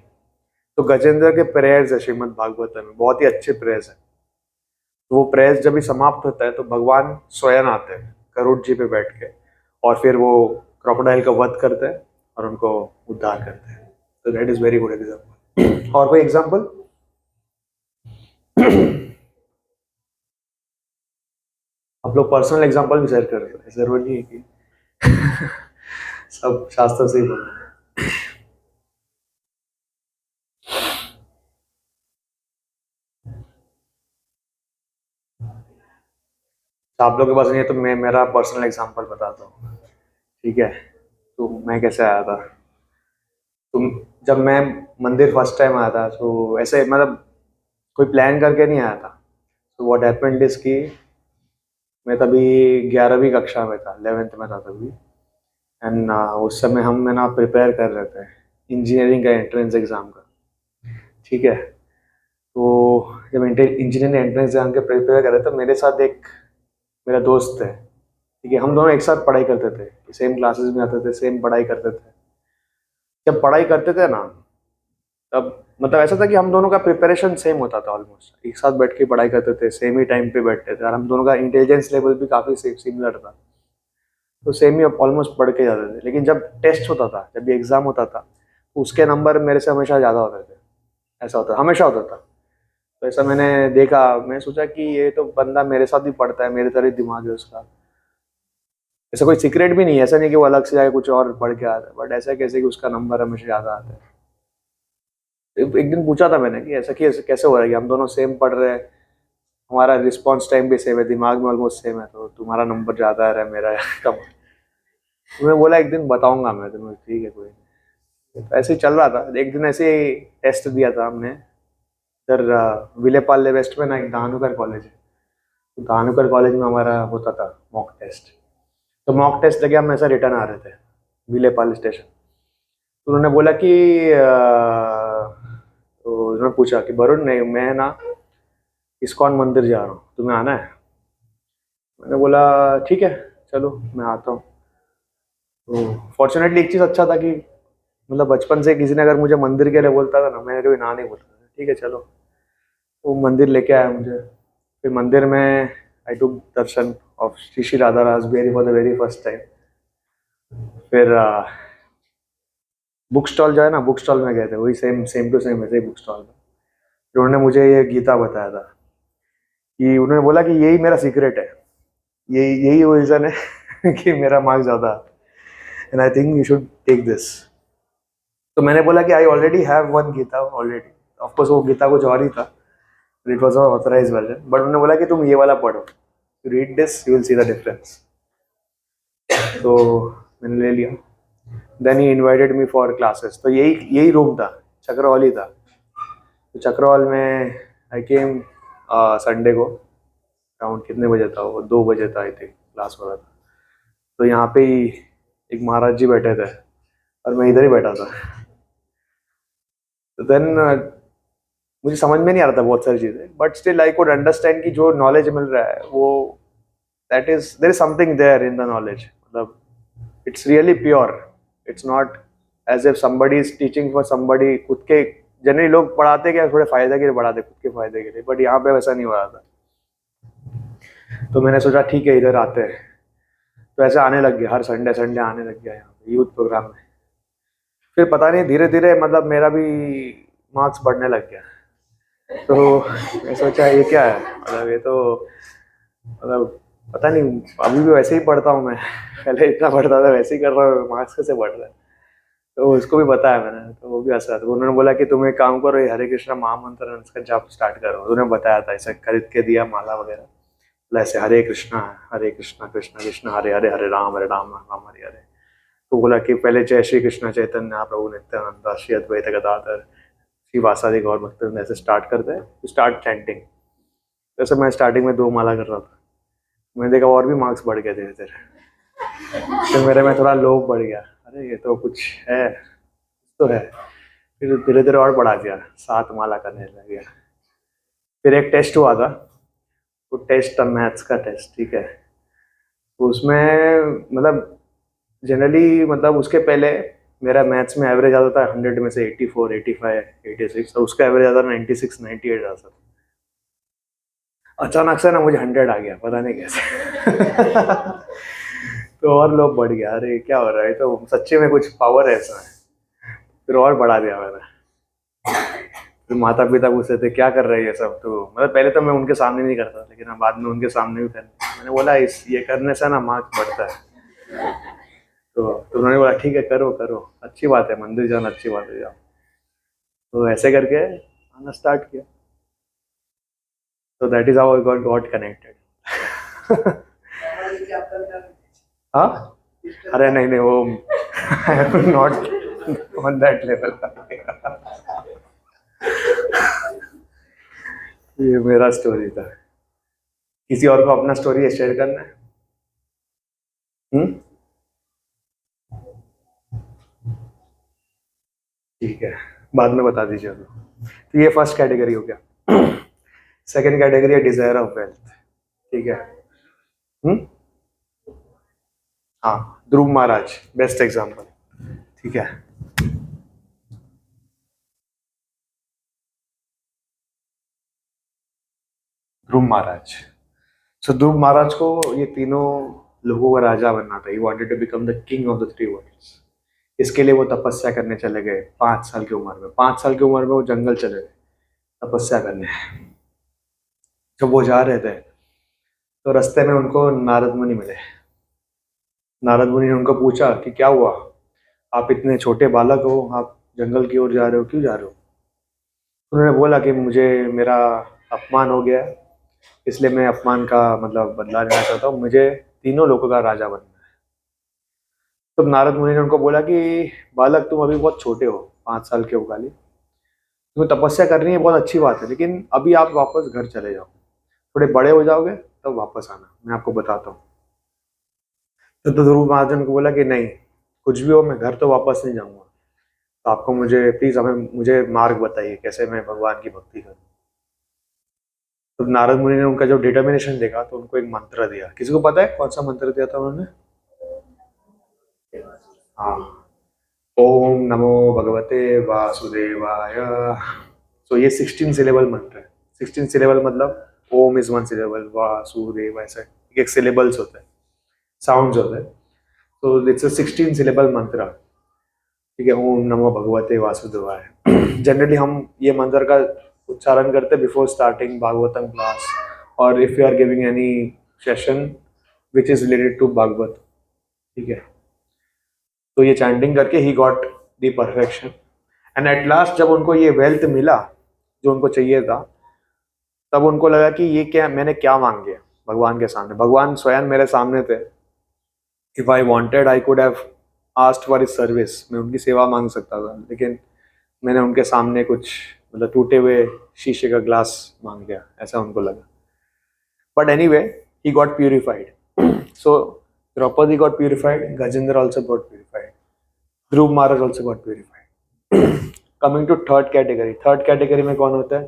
Speaker 1: तो गजेंद्र के प्रेयर्स है श्रीमद् भागवत में, बहुत ही अच्छे प्रेयर्स है। तो वो प्रेयर्स जब भी समाप्त होता है तो भगवान स्वयं आते हैं गरुड़ जी पे बैठ के, और फिर वो क्रोकोडाइल का वध करते हैं और उनको उद्धार करते हैं। तो that is very good example. और कोई एग्जाम्पल? आप लोग पर्सनल एग्जांपल भी शेयर कर रहे हो, जरूरी नहीं है कि सब शास्त्र से ही बोलना है। तो आप लोग के पास नहीं है तो मैं मेरा पर्सनल एग्जांपल बताता हूँ, ठीक है। तो मैं कैसे आया था, तुम, जब मैं मंदिर फर्स्ट टाइम आया था तो ऐसे मतलब कोई प्लान करके नहीं आया था। तो व्हाट हैपेंड इज कि मैं तभी 11वीं कक्षा में था, 11th में था तभी। एंड उस समय हम है ना प्रिपेयर कर रहे थे इंजीनियरिंग का एंट्रेंस एग्जाम का, ठीक है। तो जब इंजीनियरिंग एंट्रेंस एग्जाम के प्रिपेयर कर रहे थे, मेरे साथ एक मेरा दोस्त है, ठीक है। हम दोनों एक साथ पढ़ाई करते थे, सेम क्लासेस में आते थे, सेम पढ़ाई करते थे। जब पढ़ाई करते थे ना, तब मतलब ऐसा था कि हम दोनों का प्रिपरेशन सेम होता था, ऑलमोस्ट एक साथ बैठ के पढ़ाई करते थे, सेम ही टाइम पे बैठते थे, और हम दोनों का इंटेलिजेंस लेवल भी काफ़ी सिमिलर था। तो सेम ही ऑलमोस्ट पढ़ के जाते थे। लेकिन जब टेस्ट होता था, जब भी एग्जाम होता था, तो उसके नंबर मेरे से हमेशा ज़्यादा होते थे। ऐसा होता हमेशा होता था। तो ऐसा मैंने देखा, मैं सोचा कि ये तो बंदा मेरे साथ ही पढ़ता है, मेरे तरह ही दिमाग है उसका। ऐसा कोई सीक्रेट भी नहीं है, ऐसा नहीं कि वो अलग से जाके कुछ और पढ़ के आता है, बट ऐसा कैसे कि उसका नंबर हमेशा ज़्यादा आता है। एक दिन पूछा था मैंने कि ऐसा कैसे कैसे हो रहा है कि हम दोनों सेम पढ़ रहे हैं, हमारा रिस्पॉन्स टाइम भी सेम है, दिमाग में ऑलमोस्ट सेम है, तो तुम्हारा नंबर ज़्यादा आ रहा है, मेरा कम। उन्होंने बोला एक दिन बताऊंगा मैं तुम्हें, ठीक है कोई नहीं। तो ऐसे ही चल रहा था। एक दिन ऐसे ही टेस्ट दिया था हमने इधर, विलेपाले वेस्ट में ना एक धानुकर कॉलेज है। तो धानुकर कॉलेज में हमारा होता था मॉक टेस्ट। तो मॉक टेस्ट लगे हम ऐसा रिटर्न आ रहे थे विलेपाले स्टेशन। तो उन्होंने बोला कि तो उन्होंने पूछा कि वरुण, नहीं मैं ना इस्कॉन मंदिर जा रहा हूँ, तुम्हें आना है? मैंने बोला ठीक है, चलो मैं आता हूँ। तो फॉर्चुनेटली एक चीज़ अच्छा था कि मतलब बचपन से किसी ने अगर मुझे मंदिर के लिए बोलता था ना, मैंने कभी ना नहीं बोलता था, ठीक है चलो। वो मंदिर लेके आया मुझे। फिर मंदिर में I took darshan of Shri Shri Radha Rasbihari for the very first time. फिर बुक स्टॉल जो है ना, बुक स्टॉल में गए थे, वही सेम सेम टू सेम ऐसे ही बुक स्टॉल में। फिर उन्होंने मुझे ये गीता बताया था कि उन्होंने बोला कि यही मेरा सीक्रेट है, यही यही रीज़न है कि मेरा मार्क्स ज़्यादा, and I think you should take this. तो मैंने बोला कि I already have one Gita already. Of course वो गीता कुछ और ही था, it was authorize version, but उन्होंने बोला कि तुम ये वाला पढ़ो, read this, you will see the difference. तो मैंने ले लिया। Then he invited me for classes. तो यही यही रूम था, चक्रवाली था। तो चक्रवाल में आई केम संडे को, अराउंड कितने बजे था वो, 2 बजे था आई थिंक क्लास हो रहा था। तो यहाँ पे ही एक महाराज जी बैठे थे और मैं इधर ही बैठा था। तो देन मुझे समझ में नहीं आ रहा था बहुत सारी चीज़ें, but still I could understand कि जो नॉलेज मिल रहा है वो, that is there is something there in the knowledge, मतलब it's really pure. It's not as if somebody is teaching for somebody, खुद के जनरली लोग पढ़ाते क्या थोड़े फायदे के लिए पढ़ाते, खुद के फायदे के लिए, बट यहाँ पे वैसा नहीं हो रहा था। तो मैंने सोचा ठीक है इधर आते हैं। तो ऐसे आने लग गया, हर संडे संडे आने लग गया यहाँ पे यूथ प्रोग्राम में। फिर पता नहीं धीरे धीरे मतलब मेरा भी मार्क्स बढ़ने लग गया। तो मैं सोचा ये क्या है, मतलब ये तो मतलब पता नहीं, अभी भी वैसे ही पढ़ता हूँ मैं, पहले इतना पढ़ता था वैसे ही कर रहा हूँ, मार्क्स कैसे बढ़ रहा है। तो उसको भी बताया मैंने, तो वो भी हंसा। तो उन्होंने बोला कि तुम एक काम करो, ये हरे कृष्णा महामंत्र है, इसका जाप स्टार्ट करो। उन्होंने बताया था, ऐसे खरीद के दिया माला वगैरह, बोला ऐसे हरे कृष्णा कृष्णा कृष्णा हरे हरे, हरे राम राम हरे हरे। तो बोला कि पहले जय श्री कृष्ण चैतन्य प्रभु नित्यानंद श्री अद्वैत गदाधर श्री वासादि गौर भक्त, ऐसे स्टार्ट करते हैं, स्टार्ट चैंटिंग। वैसे मैं स्टार्टिंग में 2 माला कर रहा था, मैंने देखा और भी मार्क्स बढ़ गए धीरे धीरे। फिर मेरे में थोड़ा लोभ बढ़ गया, अरे ये तो कुछ है, तो है। फिर धीरे धीरे और बढ़ा दिया, 7 माला करने लग गया। फिर एक टेस्ट हुआ था, वो टेस्ट था मैथ्स का टेस्ट, ठीक है। तो उसमें मतलब जनरली मतलब उसके पहले मेरा मैथ्स में एवरेज आता था 100 में से 84, 85, 86, और उसका एवरेज आता था 96, 98 आता था। अचानक से ना मुझे 100 आ गया, पता नहीं कैसे। तो और लोग बढ़ गया, अरे क्या हो रहा है, तो सच्ची में कुछ पावर है इसमें। फिर और बढ़ा दिया मैंने। फिर माता पिता पूछते थे क्या कर रहे हैं ये सब, तो मतलब पहले तो मैं उनके सामने नहीं करता, लेकिन हाँ बाद में उनके सामने भी करने मैंने बोला इस ये करने से ना मार्क्स बढ़ता है। तो उन्होंने बोला ठीक है करो करो, अच्छी बात है, मंदिर जाना अच्छी बात है, जाओ। तो ऐसे करके आना स्टार्ट किया। तो that is how I got connected. हाँ, अरे नहीं नहीं वो I am not on that level. ये मेरा स्टोरी था। किसी और को अपना स्टोरी शेयर करना है? हम्म, ठीक है, बाद में बता दीजिए तो ये फर्स्ट कैटेगरी हो गया। सेकंड कैटेगरी है डिजायर ऑफ वेल्थ। ठीक है। हम्म, हाँ, ध्रुव महाराज बेस्ट एग्जांपल। ठीक है। ध्रुव महाराज, सो ध्रुव महाराज को ये तीनों लोगों का राजा बनना था। He wanted to become the king of the three worlds. इसके लिए वो तपस्या करने चले गए 5 साल की उम्र में। 5 साल की उम्र में वो जंगल चले गए तपस्या करने। जब वो जा रहे थे तो रास्ते में उनको नारद मुनि मिले। नारद मुनि ने उनको पूछा कि क्या हुआ, आप इतने छोटे बालक हो, आप जंगल की ओर जा रहे हो, क्यों जा रहे हो? उन्होंने बोला कि मुझे मेरा अपमान हो गया है, इसलिए मैं अपमान का मतलब बदला लेना चाहता हूँ, मुझे तीनों लोगों का राजा बनना है। तो नारद मुनि ने उनको बोला कि बालक तुम अभी बहुत छोटे हो, 5 साल के हो खाली, तुम्हें तपस्या करनी है बहुत अच्छी बात है, लेकिन अभी आप वापस घर चले जाओ, थोड़े बड़े हो जाओगे तब वापस आना, मैं आपको बताता हूँ। तो ध्रुव महाजन को बोला कि नहीं, कुछ भी हो मैं घर तो वापस नहीं जाऊंगा, तो आपको मुझे प्लीज हमें मुझे मार्ग बताइए कैसे मैं भगवान की भक्ति करूँ। तो नारद मुनि ने उनका जो डिटर्मिनेशन देखा तो उनको एक मंत्र दिया। किसी को पता है कौन सा मंत्र दिया था उन्होंने? हाँ, ओम नमो भगवते वासुदेवाय। तो ये 16 सिलेबल मंत्र है। 16 सिलेबल मतलब ओम इज 1 सिलेबल, वासुदेव ऐसे एक एक सिलेबल्स होते हैं, साउंड्स होते हैं। तो इट्स अ 16 सिलेबल मंत्र। ठीक है, ओम नमो भगवते वासुदेवाय। जनरली हम ये मंत्र का उच्चारण करते हैं बिफोर स्टार्टिंग भागवतम क्लास, और if you are giving any session which is related to Bhagavat. ठीक है। तो ये चैंटिंग करके he got the perfection. And at last जब उनको ये वेल्थ मिला जो उनको चाहिए था, तब उनको लगा कि ये क्या, मैंने क्या मांग लिया भगवान के सामने, भगवान स्वयं मेरे सामने थे। If I wanted I could have asked for his service, मैं उनकी सेवा मांग सकता था, लेकिन मैंने उनके सामने कुछ मतलब टूटे हुए शीशे का ग्लास मांग लिया, ऐसा उनको लगा। But anyway, he got purified. So Draupadi got purified, Gajendra also got purified, Dhruv Maharaj also got purified. Coming to third category, third category में कौन होता है,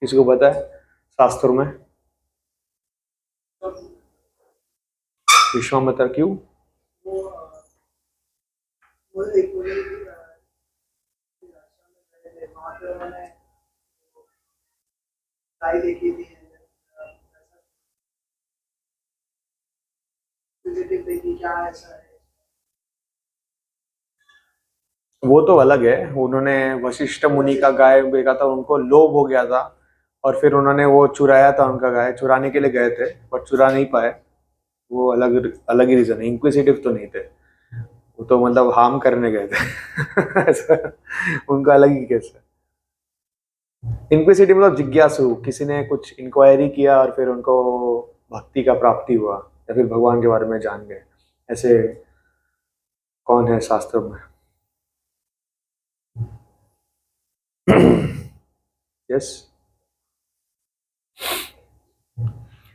Speaker 1: किसी को पता है शास्त्रों में? विश्वामित्र। क्यों? वो तो अलग है, उन्होंने वशिष्ठ मुनि का गाय देखा था, उनको लोभ हो गया था, और फिर उन्होंने वो चुराया था, उनका गाय चुराने के लिए गए थे बट चुरा नहीं पाए। वो अलग अलग ही रीजन है, इंक्विसिटिव तो नहीं थे वो, तो मतलब हार्म करने गए थे। ऐसा उनका अलग ही केस है। इंक्विसिटिव मतलब जिज्ञासु, किसी ने कुछ इंक्वायरी किया और फिर उनको भक्ति का प्राप्ति हुआ, या फिर भगवान के बारे में जान गए, ऐसे कौन है शास्त्रों में? यस,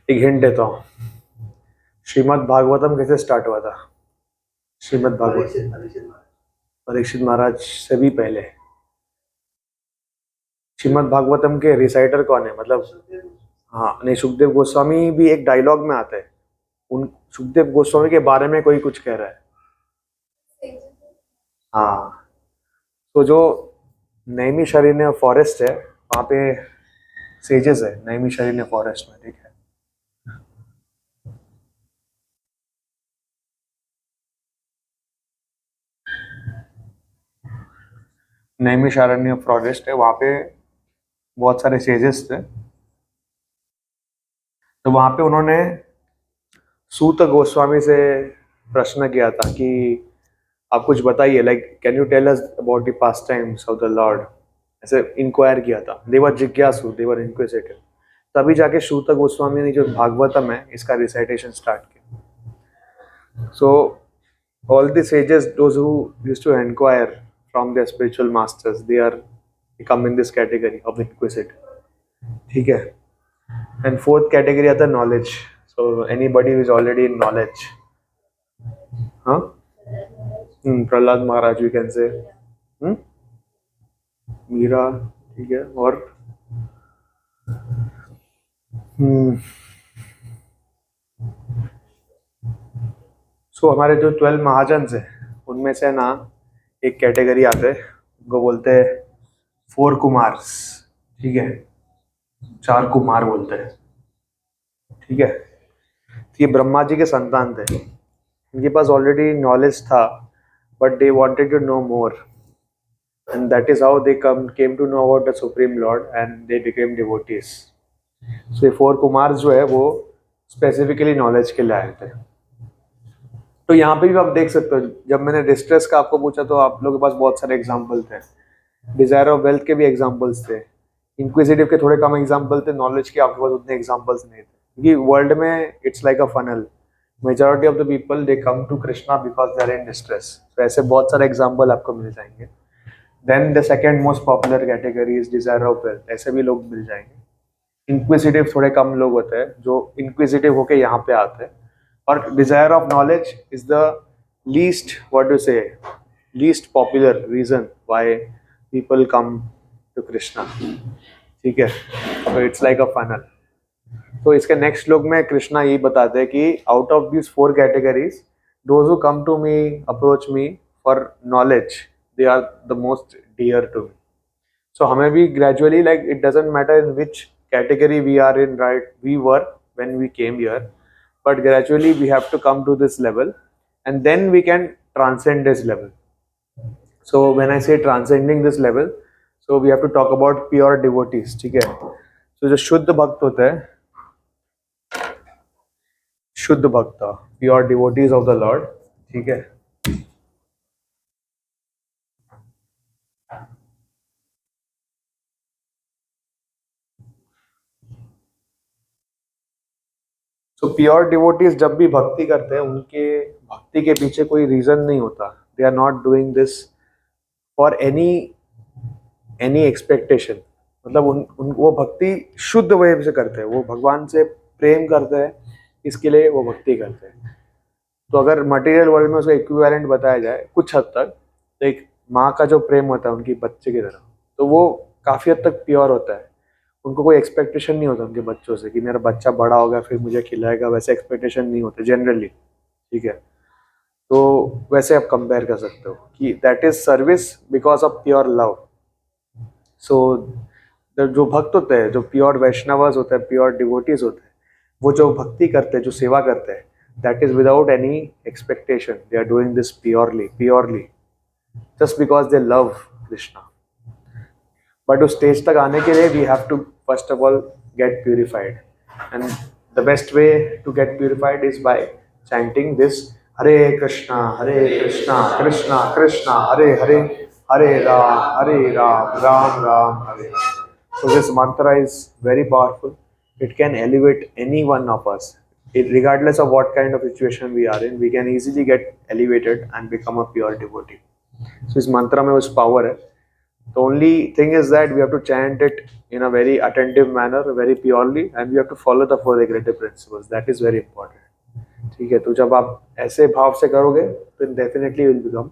Speaker 1: एक हिंट देता हूँ। श्रीमद् भागवतम कैसे स्टार्ट हुआ था? श्रीमद् भागवत परीक्षित महाराज से भी पहले। श्रीमद् भागवतम के रिसाइटर कौन है मतलब? हाँ नहीं, सुखदेव गोस्वामी भी एक डायलॉग में आते हैं। उन सुखदेव गोस्वामी के बारे में कोई कुछ कह रहा है। हाँ, तो जो नैमिषारण्य फॉरेस्ट है वहाँ पे सेजेस है, नैमिषारण्य फॉरेस्ट में। ठीक है। नैमिषारण्य फॉरेस्ट है वहाँ पे, बहुत सारे सेजेस थे, तो वहां पे उन्होंने सूत गोस्वामी से प्रश्न किया था कि आप कुछ बताइए, like can you tell us about the past times of the lord, ऐसे इंक्वायर किया था। देवर जिज्ञासु, देवर इंक्विजिटिव। तभी जाके सूत गोस्वामी ने जो भागवतम है इसका रिसाइटेशन स्टार्ट किया। सो all the sages, those who used to inquire from their spiritual masters, they come in this category of inquisitive, ठीक है। and fourth category आता है knowledge, so anybody who is already in knowledge, हाँ, प्रहलाद महाराज we can say, Meera, ठीक है। और सो हमारे जो 12 महाजन है उनमें से ना एक कैटेगरी आते हैं, उनको बोलते हैं फोर कुमार्स, ठीक है, चार कुमार बोलते हैं, ठीक है। तो ये ब्रह्मा जी के संतान थे, इनके पास ऑलरेडी नॉलेज था, but they wanted to know more, and that is how they came to know about the supreme lord and they became devotees. So ये फोर कुमार जो है वो स्पेसिफिकली नॉलेज के लिए आए थे। तो यहाँ पे भी आप देख सकते हो, जब मैंने डिस्ट्रेस का आपको पूछा तो आप लोगों के पास बहुत सारे एग्जाम्पल थे, डिजायर ऑफ वेल्थ के भी एग्जाम्पल्स थे, इंक्विजिटिव के थोड़े कम एग्जाम्पल थे, नॉलेज के आपके पास उतने एग्जाम्पल्स नहीं थे, क्योंकि वर्ल्ड में it's like a funnel, majority of the people they come to Krishna because they are in distress. तो ऐसे बहुत सारे एग्जाम्पल आपको मिल जाएंगे। Then the second most popular category is desire of wealth, ऐसे भी लोग मिल जाएंगे। इंक्विजिटिव थोड़े कम लोग होते हैं जो इंक्विजिटिव होके यहाँ पे आते हैं, और desire of knowledge is the least, what to say, least popular reason why people come to Krishna, ठीक है। तो इट्स लाइक अ फनल। तो इसके नेक्स्ट श्लोक में कृष्णा यही बताते हैं कि out of these four categories, those who come to me, approach me for knowledge, they are the most dear to me. So हमें भी gradually, like it doesn't matter in which category we are in, right, we were when we came here, but gradually we have to come to this level and then we can transcend this level. So when I say transcending this level, so we have to talk about pure devotees, ठीक है। so जो शुद्ध भक्त होते हैं, शुद्ध भक्त, pure devotees of the Lord, ठीक है। सो प्योर डिवोटीज जब भी भक्ति करते हैं, उनके भक्ति के पीछे कोई रीजन नहीं होता, they are not doing this for any expectation, मतलब वो भक्ति शुद्ध वे से करते हैं, वो भगवान से प्रेम करते हैं, इसके लिए वो भक्ति करते हैं। तो अगर मटेरियल वर्ल्ड में उसका इक्विवेलेंट बताया जाए कुछ हद तक, तो एक माँ का जो प्रेम होता है उनकी बच्चे की तरह, तो वो काफ़ी हद तक प्योर होता है। उनको कोई एक्सपेक्टेशन नहीं होता उनके बच्चों से कि मेरा बच्चा बड़ा होगा फिर मुझे खिलाएगा, वैसे एक्सपेक्टेशन नहीं होते जनरली, ठीक है। तो वैसे आप कंपेयर कर सकते हो कि that is service because of pure love. So जो भक्त होते हैं, जो प्योर वैष्णवस होते हैं, प्योर डिवोटीज होते हैं, वो जो भक्ति करते हैं, जो सेवा करते हैं, that is without any expectation, they are doing this purely just because they love Krishna. But उस स्टेज तक आने के लिए we have to first of all get purified, and the best way to get purified is by chanting this Hare Krishna Krishna Krishna Hare Hare, Hare Ram Ram Ram Hare Hare. So this mantra is very powerful. It can elevate any one of us. Regardless of what kind of situation we are in, we can easily get elevated and become a pure devotee. So इस mantra में उस power है। The only thing is that we have to chant it in a very attentive manner, very purely, and we have to follow the four regulative principles. That is very important. ठीक है, तो जब आप ऐसे भाव से करोगे तो definitely will become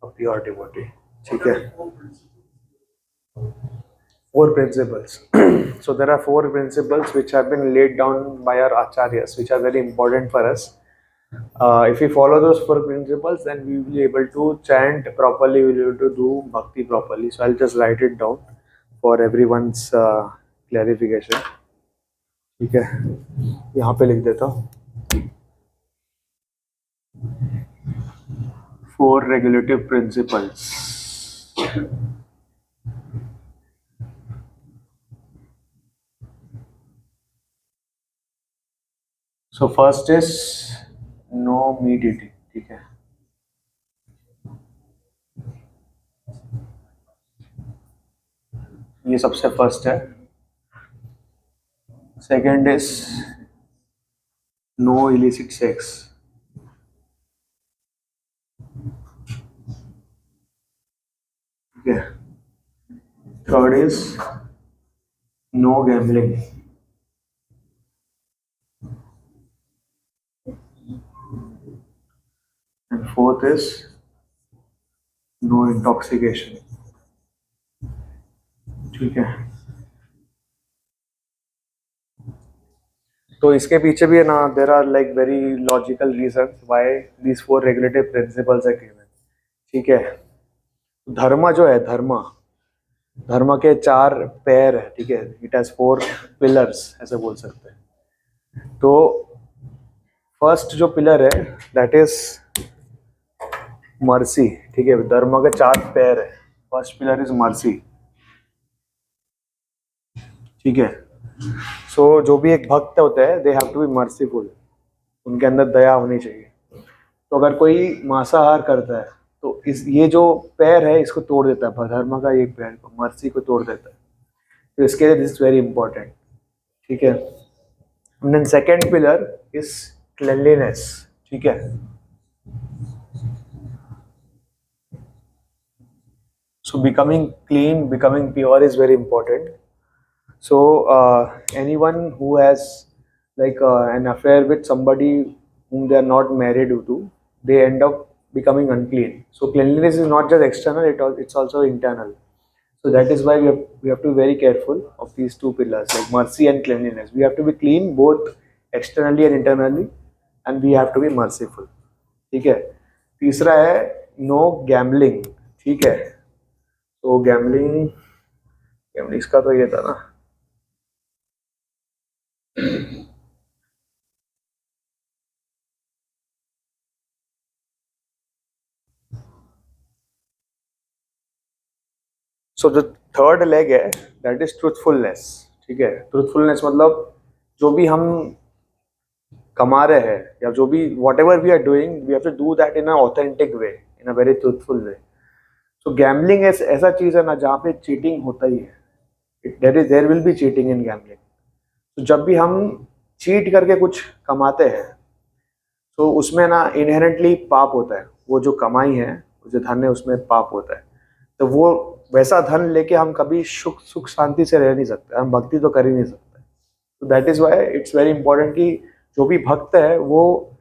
Speaker 1: a pure devotee. ठीक है। Four principles. So there are four principles which have been laid down by our acharyas, which are very important for us. If we follow those four principles, then we will be able to chant properly, we will be able to do bhakti properly. So I'll just write it down for everyone's clarification. ठीक है, यहाँ पे लिख देता हूँ। Four regulative principles. So first is no meat eating, ठीक है। ये सबसे फर्स्ट है। Second is no illicit sex, ठीक है। Third is no gambling, and fourth is no intoxication, ठीक है। तो इसके पीछे भी है ना, there are like very logical reason why these four regulative principles are given, ठीक है। धर्म जो है, धर्म के चार पैर है, ठीक है। इट हैज फोर पिलर्स, ऐसे बोल सकते हैं। तो फर्स्ट जो पिलर है दैट इज मर्सी, ठीक है। धर्म के चार पैर है। फर्स्ट पिलर इज मर्सी, ठीक है। सो जो भी एक भक्त होते हैं they have to be merciful, उनके अंदर दया होनी चाहिए। तो अगर कोई मांसाहार करता है तो इस ये जो पैर है इसको तोड़ देता है, धर्म का ये पैर को, मर्सी को तोड़ देता है। तो इसके लिए दिस इज वेरी इंपॉर्टेंट, ठीक है। Then second pillar is cleanliness, ठीक है। So becoming clean, becoming pure is very important. So anyone who has like an affair with somebody whom they are not married to, they end up becoming unclean. So cleanliness is not just external; it's also internal. So that is why we have to be very careful of these two pillars, like mercy and cleanliness. We have to be clean both externally and internally, and we have to be merciful. ठीक है। तीसरा है no gambling, ठीक है। तो gambling, इसका तो ये था ना, सो जो थर्ड लेग है दैट इज ट्रूथफुलनेस, ठीक है। ट्रूथफुलनेस मतलब जो भी हम कमा रहे हैं या जो भी whatever we are doing, we have to do that in a authentic way, in a very truthful way. So gambling ऐसा चीज है ना जहाँ पे चीटिंग होता ही है। There will be cheating in gambling. तो जब भी हम चीट करके कुछ कमाते हैं तो उसमें ना इनहेरेंटली पाप होता है। वो जो कमाई है, वो जो धन है, उसमें पाप होता है। तो वो वैसा धन लेके हम कभी सुख शांति से रह नहीं सकते, हम भक्ति तो कर ही नहीं सकते। तो that is why it's very important कि जो भी भक्त है वो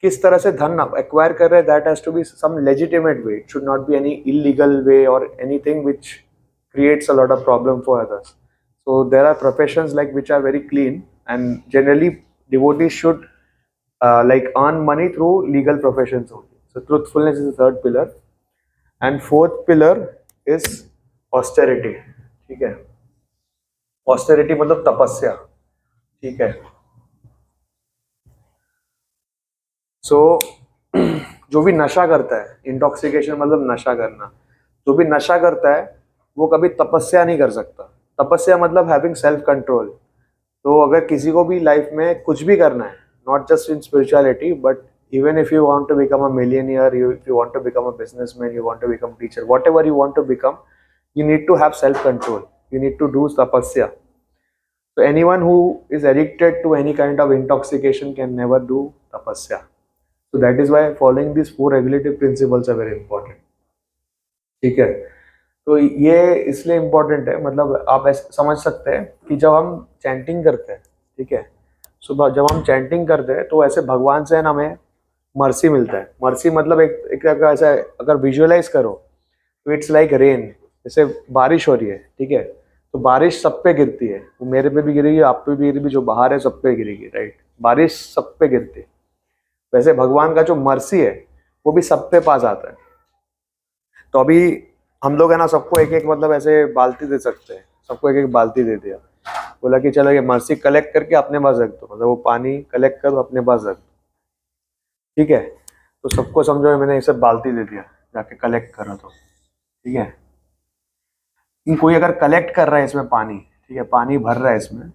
Speaker 1: किस तरह से धन एक्वायर कर रहे हैं, that has to be some legitimate way. It should not be any illegal way और anything which creates a lot of problem for others. So there are professions like which are very clean, and generally devotees should like earn money through legal professions only. So truthfulness is the third pillar, and fourth pillar is austerity, ठीक है। austerity मतलब तपस्या, ठीक है। सो जो भी नशा करता है, इंटॉक्सिकेशन मतलब नशा करना, जो भी नशा करता है वो कभी तपस्या नहीं कर सकता। तपस्या मतलब हैविंग सेल्फ कंट्रोल। तो अगर किसी को भी लाइफ में कुछ भी करना है, not just in spirituality but even if you want to become a millionaire, if you want to become a businessman, you want to become teacher, whatever you want to become, you need to have self control, you need to do tapasya. So anyone who is addicted to any kind of intoxication can never do tapasya. So that is why following these four regulative principles are very important, ठीक है। तो ये इसलिए important है, मतलब आप ऐसे समझ सकते हैं कि जब हम चैंटिंग करते हैं, ठीक है, सुबह जब हम चैंटिंग करते हैं तो ऐसे भगवान से ना हमें मर्सी मिलता है। मर्सी मतलब एक ऐसा अगर विजुअलाइज करो तो इट्स लाइक रेन। जैसे बारिश हो रही है, ठीक है, तो बारिश सब पे गिरती है, वो मेरे पे भी गिरेगी, आप पे भी गिरेगी, जो बाहर है सब पे गिरेगी, राइट। बारिश सब पे गिरती है। वैसे भगवान का जो मर्सी है वो भी सब पे पास आता है। तो अभी हम लोग है ना सबको एक एक मतलब ऐसे बाल्टी दे सकते हैं, सबको एक एक बाल्टी दे दिया, बोला कि चलो ये मर्सी कलेक्ट करके अपने पास रख दो, मतलब वो पानी कलेक्ट करो अपने पास रख दो, ठीक है। तो सबको समझो मैंने इसे बाल्टी दे दिया, जाके कलेक्ट करो, तो ठीक है। कोई अगर कलेक्ट कर रहा है इसमें पानी, ठीक है, पानी भर रहा है इसमें,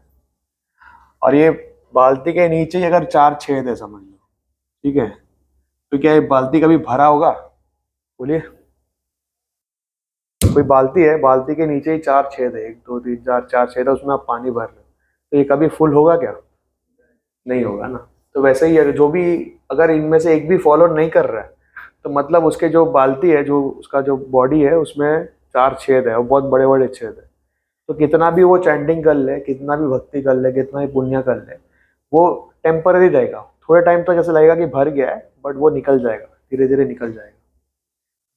Speaker 1: और ये बाल्टी के नीचे ही अगर 4 छेद है समझ लो, ठीक है, तो क्या ये बाल्टी कभी भरा होगा? बोलिए। कोई बाल्टी है, बाल्टी के नीचे ही 4 छेद है, 1 2 3 4 4 छेद है, उसमें आप पानी भर रहे हो, तो ये कभी फुल होगा क्या? नहीं होगा ना। तो वैसे ही जो भी, अगर इनमें से एक भी फॉलो नहीं कर रहा है, तो मतलब उसके जो बाल्टी है, जो उसका जो बॉडी है, उसमें 4 छेद है और बहुत बड़े बड़े छेद है। तो कितना भी वो चैंटिंग कर ले, कितना भी भक्ति कर ले, कितना भी पुण्य कर ले, वो टेम्पररी रहेगा। थोड़े टाइम तक ऐसा लगेगा कि भर गया है, बट वो निकल जाएगा, धीरे धीरे निकल जाएगा।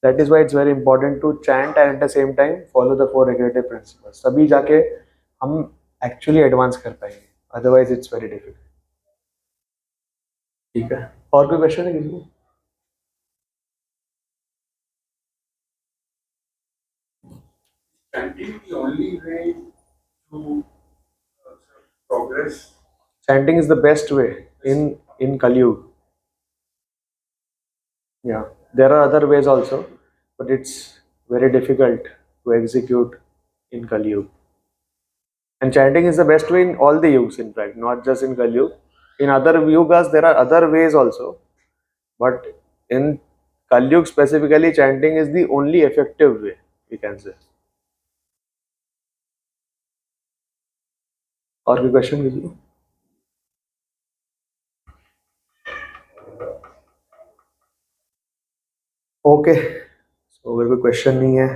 Speaker 1: That is why it's very important to chant and at the same time follow the 4 regulative principles, तभी जाके हम एक्चुअली एडवांस कर पाएंगे, अदरवाइज इट्स वेरी डिफिकल्ट। ठीक है, और कोई क्वेश्चन है किसी को?
Speaker 2: chanting the only way to progress.
Speaker 1: Chanting is the best way in Kali Yuga. Yeah, there are other ways also, but it's very difficult to execute in Kali Yuga. And chanting is the best way in all the yugas, in fact, not just in Kali Yuga. In other yugas, there are other ways also, but in Kali Yuga specifically, chanting is the only effective way, we can say. और कोई question किसी को? Okay, सो अगर कोई question नहीं है।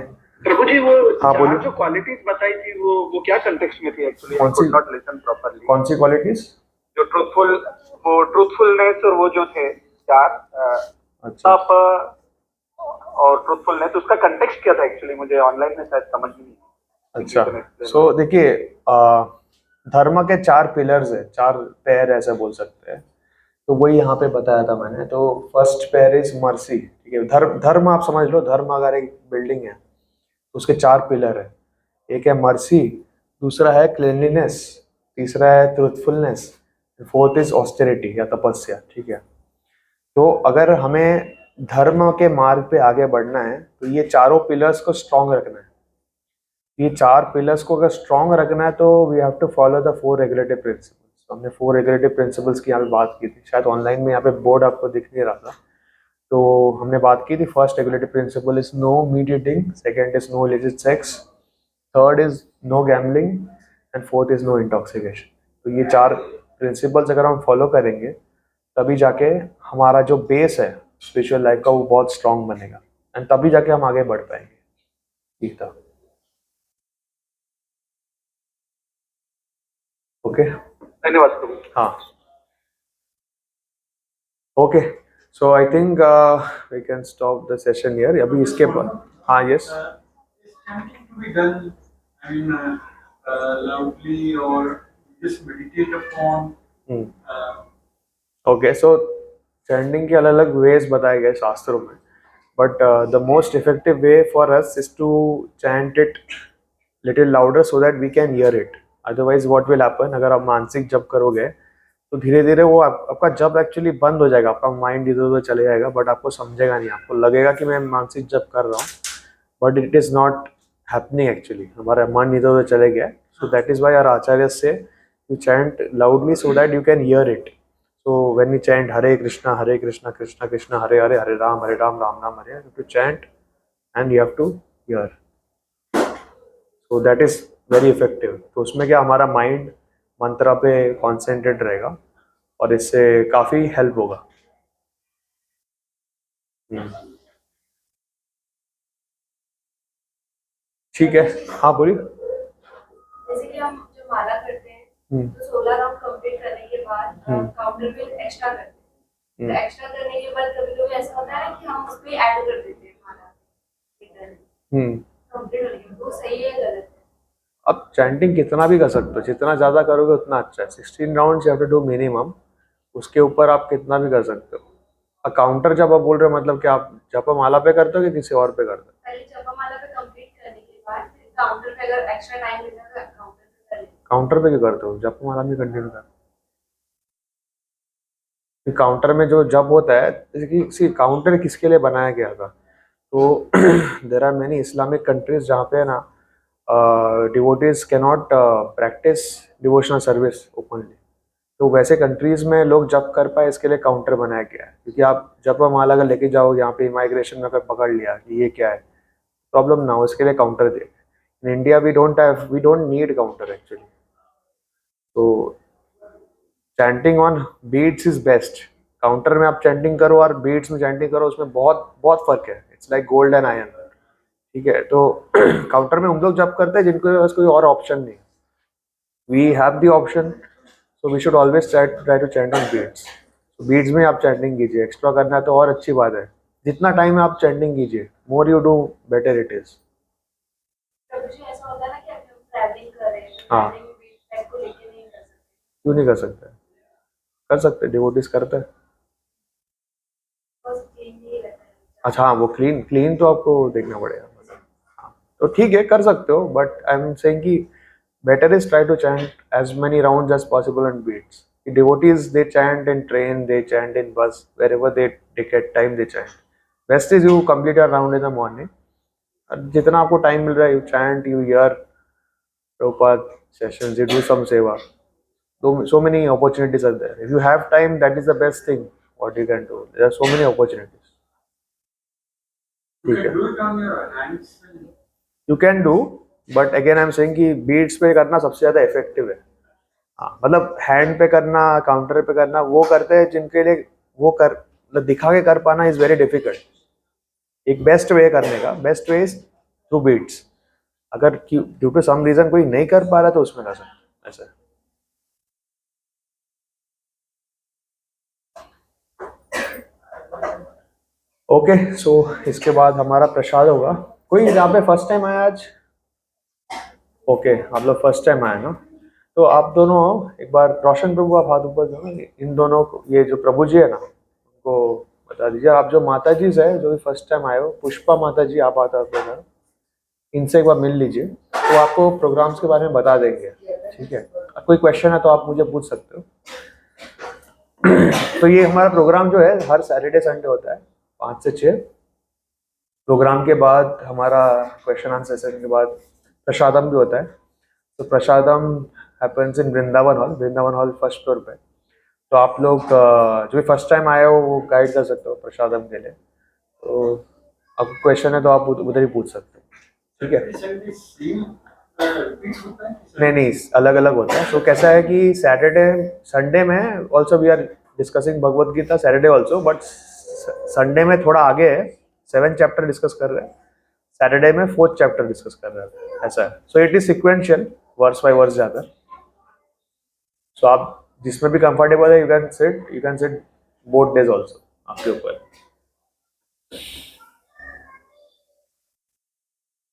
Speaker 2: प्रभु जी, वो
Speaker 1: हाँ, बोलिए।
Speaker 2: जो क्वालिटीज बताई थी वो क्या कंटेक्स्ट में थी एक्चुअली?
Speaker 1: कौन सी?
Speaker 2: Not listen properly.
Speaker 1: कौन सी क्वालिटीज?
Speaker 2: जो ट्रूथफुलनेस और वो जो थे 4
Speaker 1: अच्छा,
Speaker 2: तप और ट्रूथफुलनेस, उसका कंटेक्स्ट क्या था एक्चुअली? मुझे ऑनलाइन में शायद समझ नहीं।
Speaker 1: अच्छा, सो देखिए, धर्म के 4 पिलर्स है, 4 पैर ऐसा बोल सकते हैं। तो वही यहाँ पे बताया था मैंने। तो फर्स्ट पैर इज मर्सी, ठीक है। धर्म, धर्म आप समझ लो, धर्म अगर एक बिल्डिंग है तो उसके 4 पिलर है। एक है मर्सी, दूसरा है क्लीनलीनेस, तीसरा है ट्रूथफुलनेस, फोर्थ इज ऑस्टेरिटी या तपस्या, ठीक है। तो अगर हमें धर्म के मार्ग पे आगे बढ़ना है तो ये चारों पिलर्स को स्ट्रांग रखना है। ये 4 पिलर्स को अगर स्ट्रांग रखना है तो we have to follow the 4 regulative principles. हमने 4 रेगुलेटिव प्रिंसिपल्स की यहाँ पे बात की थी, शायद ऑनलाइन में यहाँ पे बोर्ड आपको दिख नहीं रहा था। तो हमने बात की थी, first regulative principle is no meat eating, second is no illicit sex, third is no gambling and fourth is no intoxication. तो ये 4 प्रिंसिपल्स अगर हम फॉलो करेंगे तभी जाके हमारा जो बेस है स्पिरिचुअल लाइफ का वो बहुत स्ट्रांग बनेगा, एंड तभी जाके हम आगे बढ़ पाएंगे। ठीक था, ओके,
Speaker 2: धन्यवाद प्रभु।
Speaker 1: हाँ, okay, so I think we can stop the session here. अभी इसके बाद, हाँ, yes,
Speaker 2: Is chanting to be done, I mean, loudly or just meditate upon?
Speaker 1: ओके, सो चैंटिंग के अलग अलग वेज बताए गए शास्त्रों में, but the most effective way for us is to chant it little louder so that we can hear it. Otherwise what will happen, अगर आप मानसिक जप करोगे तो धीरे धीरे वो आपका जप एक्चुअली बंद हो जाएगा, आपका माइंड इधर उधर चले जाएगा, बट आपको समझेगा नहीं। आपको लगेगा कि मैं मानसिक जप कर रहा हूँ, but it is not happening actually, हमारा मन इधर उधर चले गया। So that is why our acharya say you chant loudly so that you can hear it. So when we chant Hare Krishna, Krishna Krishna, Hare Hare, Hare Ram, Ram Ram, Hare, you have to chant and you have to hear. So that is very effective. तो उसमें क्या, हमारा mind मंत्रा पे concentrate रहेगा और इससे काफ़ी help होगा। ठीक है, हाँ, बोलिए।
Speaker 3: जैसे कि हम जो माला करते हैं तो 16 राउंड कंप्लीट करने के बाद काउंटर पे एक्स्ट्रा करते हैं। तो एक्स्ट्रा करने के बाद कभी कभी ऐसा होता है कि हम उस पे ऐड कर देते हैं माला कंप्लीट होने के बाद। वो सही है, गलत है?
Speaker 1: अब चैंटिंग कितना भी कर सकते हो, जितना ज़्यादा करोगे उतना अच्छा है। 16 rounds you have to do minimum, उसके ऊपर आप कितना भी कर सकते हो। काउंटर जब आप बोल रहे हो, मतलब कि आप जपमाला पे करते हो कि किसी और पे करते हो?
Speaker 3: पहले जपमाला पे कंप्लीट करने के बाद फिर काउंटर पे अगर एक्स्ट्रा टाइम मिलता है तो काउंटर पे कर लेते हैं।
Speaker 1: काउंटर पे क्यों करते हो? जपमाला में कंटिन्यू कर। काउंटर में जो जप होता है, जैसे कि सी काउंटर किसके लिए बनाया गया था, तो there are many Islamic countries जहाँ पे ना devotees cannot practice devotional service openly. तो वैसे कंट्रीज में लोग जप कर पाए इसके लिए काउंटर बनाया गया है, क्योंकि आप जपमाला अगर लेके जाओ यहाँ पे इमाइग्रेशन में अगर पकड़ लिया कि ये क्या है, प्रॉब्लम ना हो इसके लिए काउंटर दे। In India we don't need counter actually. तो chanting on beats is best. Counter में आप चैंटिंग करो और बीट्स में चैंटिंग करो, उसमें बहुत बहुत फर्क है। It's like gold and iron. ठीक है, तो काउंटर में हम लोग जब करते हैं जिनके पास कोई और ऑप्शन नहीं, we have the option, so we should always try to chant on beats. तो बीट्स में आप चैंटिंग कीजिए, एक्स्ट्रा करना है तो और अच्छी बात है। जितना टाइम है आप चैंटिंग कीजिए, more you do better it is.
Speaker 3: प्रभु जी ऐसा होता है ना कि अभी हम ट्रैवलिंग कर रहे हैं,
Speaker 1: हाँ।
Speaker 3: ट्रैवलिंग में बीच टाइम को लेके नहीं कर सकते,
Speaker 1: क्यों नहीं कर सकते? कर सकते, डिवोटीज करते हैं।
Speaker 3: बस क्लीन नहीं रहता है।
Speaker 1: अच्छा हाँ, वो क्लीन क्लीन तो आपको देखना पड़ेगा। हाँ, तो ठीक है कर सकते हो, बट आई एम सेइंग कि better is try to chant as many rounds as possible and beats. Devotees they chant in train, they chant in bus, wherever they get time they chant. Best is you complete your round in the morning. जितना आपको time मिल रहा है, you chant, you hear Prabhupada sessions, you do some seva. So many opportunities are there. If you have time, that is the best thing what you can do. There are so many opportunities.
Speaker 2: You
Speaker 1: ठीक
Speaker 2: can
Speaker 1: है,
Speaker 2: do it on your hands.
Speaker 1: you can do, but again I'm saying कि beats पे करना सबसे ज़्यादा effective है। हाँ, मतलब हैंड पे करना, काउंटर पे करना, वो करते हैं जिनके लिए वो कर मतलब दिखा के कर पाना इज वेरी डिफिकल्ट। एक बेस्ट वे करने का, best way is to beats. अगर ड्यू टू सम रीजन कोई नहीं कर पा रहा तो उसमें कर सकते ऐसा। ओके, सो इसके बाद हमारा प्रसाद होगा। कोई यहाँ पे फर्स्ट टाइम आया आज? ओके, आप लोग फर्स्ट टाइम आए ना, तो आप दोनों एक बार रोशन प्रभु आप हाथ ऊपर करो। इन दोनों को, ये जो प्रभु जी है ना, उनको बता दीजिए। आप जो माता जी है जो भी फर्स्ट टाइम आए हो, पुष्पा माता जी, आप हाथ ऊपर करो, इनसे एक बार मिल लीजिए, तो आपको प्रोग्राम्स के बारे में बता देंगे। ठीक है, कोई क्वेश्चन है तो आप मुझे पूछ सकते हो। तो ये हमारा प्रोग्राम जो है हर सैटरडे संडे होता है 5 से 6। प्रोग्राम के बाद हमारा क्वेश्चन आंसर सेशन के बाद प्रसादम भी होता है। तो prasadam happens in Vrindavan hall first floor पे। तो आप लोग जो भी फर्स्ट टाइम आए हो वो गाइड कर सकते हो प्रसादम के लिए। तो अब क्वेश्चन है तो आप उधर ही पूछ सकते हो। ठीक है, नहीं नहीं, अलग अलग होता है। तो कैसा है कि सैटरडे संडे में also we are discussing Bhagavat Gita Saturday also, but Sunday में थोड़ा आगे है, 7 चैप्टर डिस्कस कर रहे हैं, सैटरडे में 4th चैप्टर डिस्कस कर रहे हैं, ऐसा है। So it is sequential, verse by verse जाकर। सो आप जिसमें भी कंफर्टेबल है, you can sit both days also, आपके ऊपर।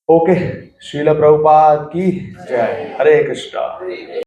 Speaker 1: ओके, श्रील प्रभुपाद की जय। हरे कृष्णा।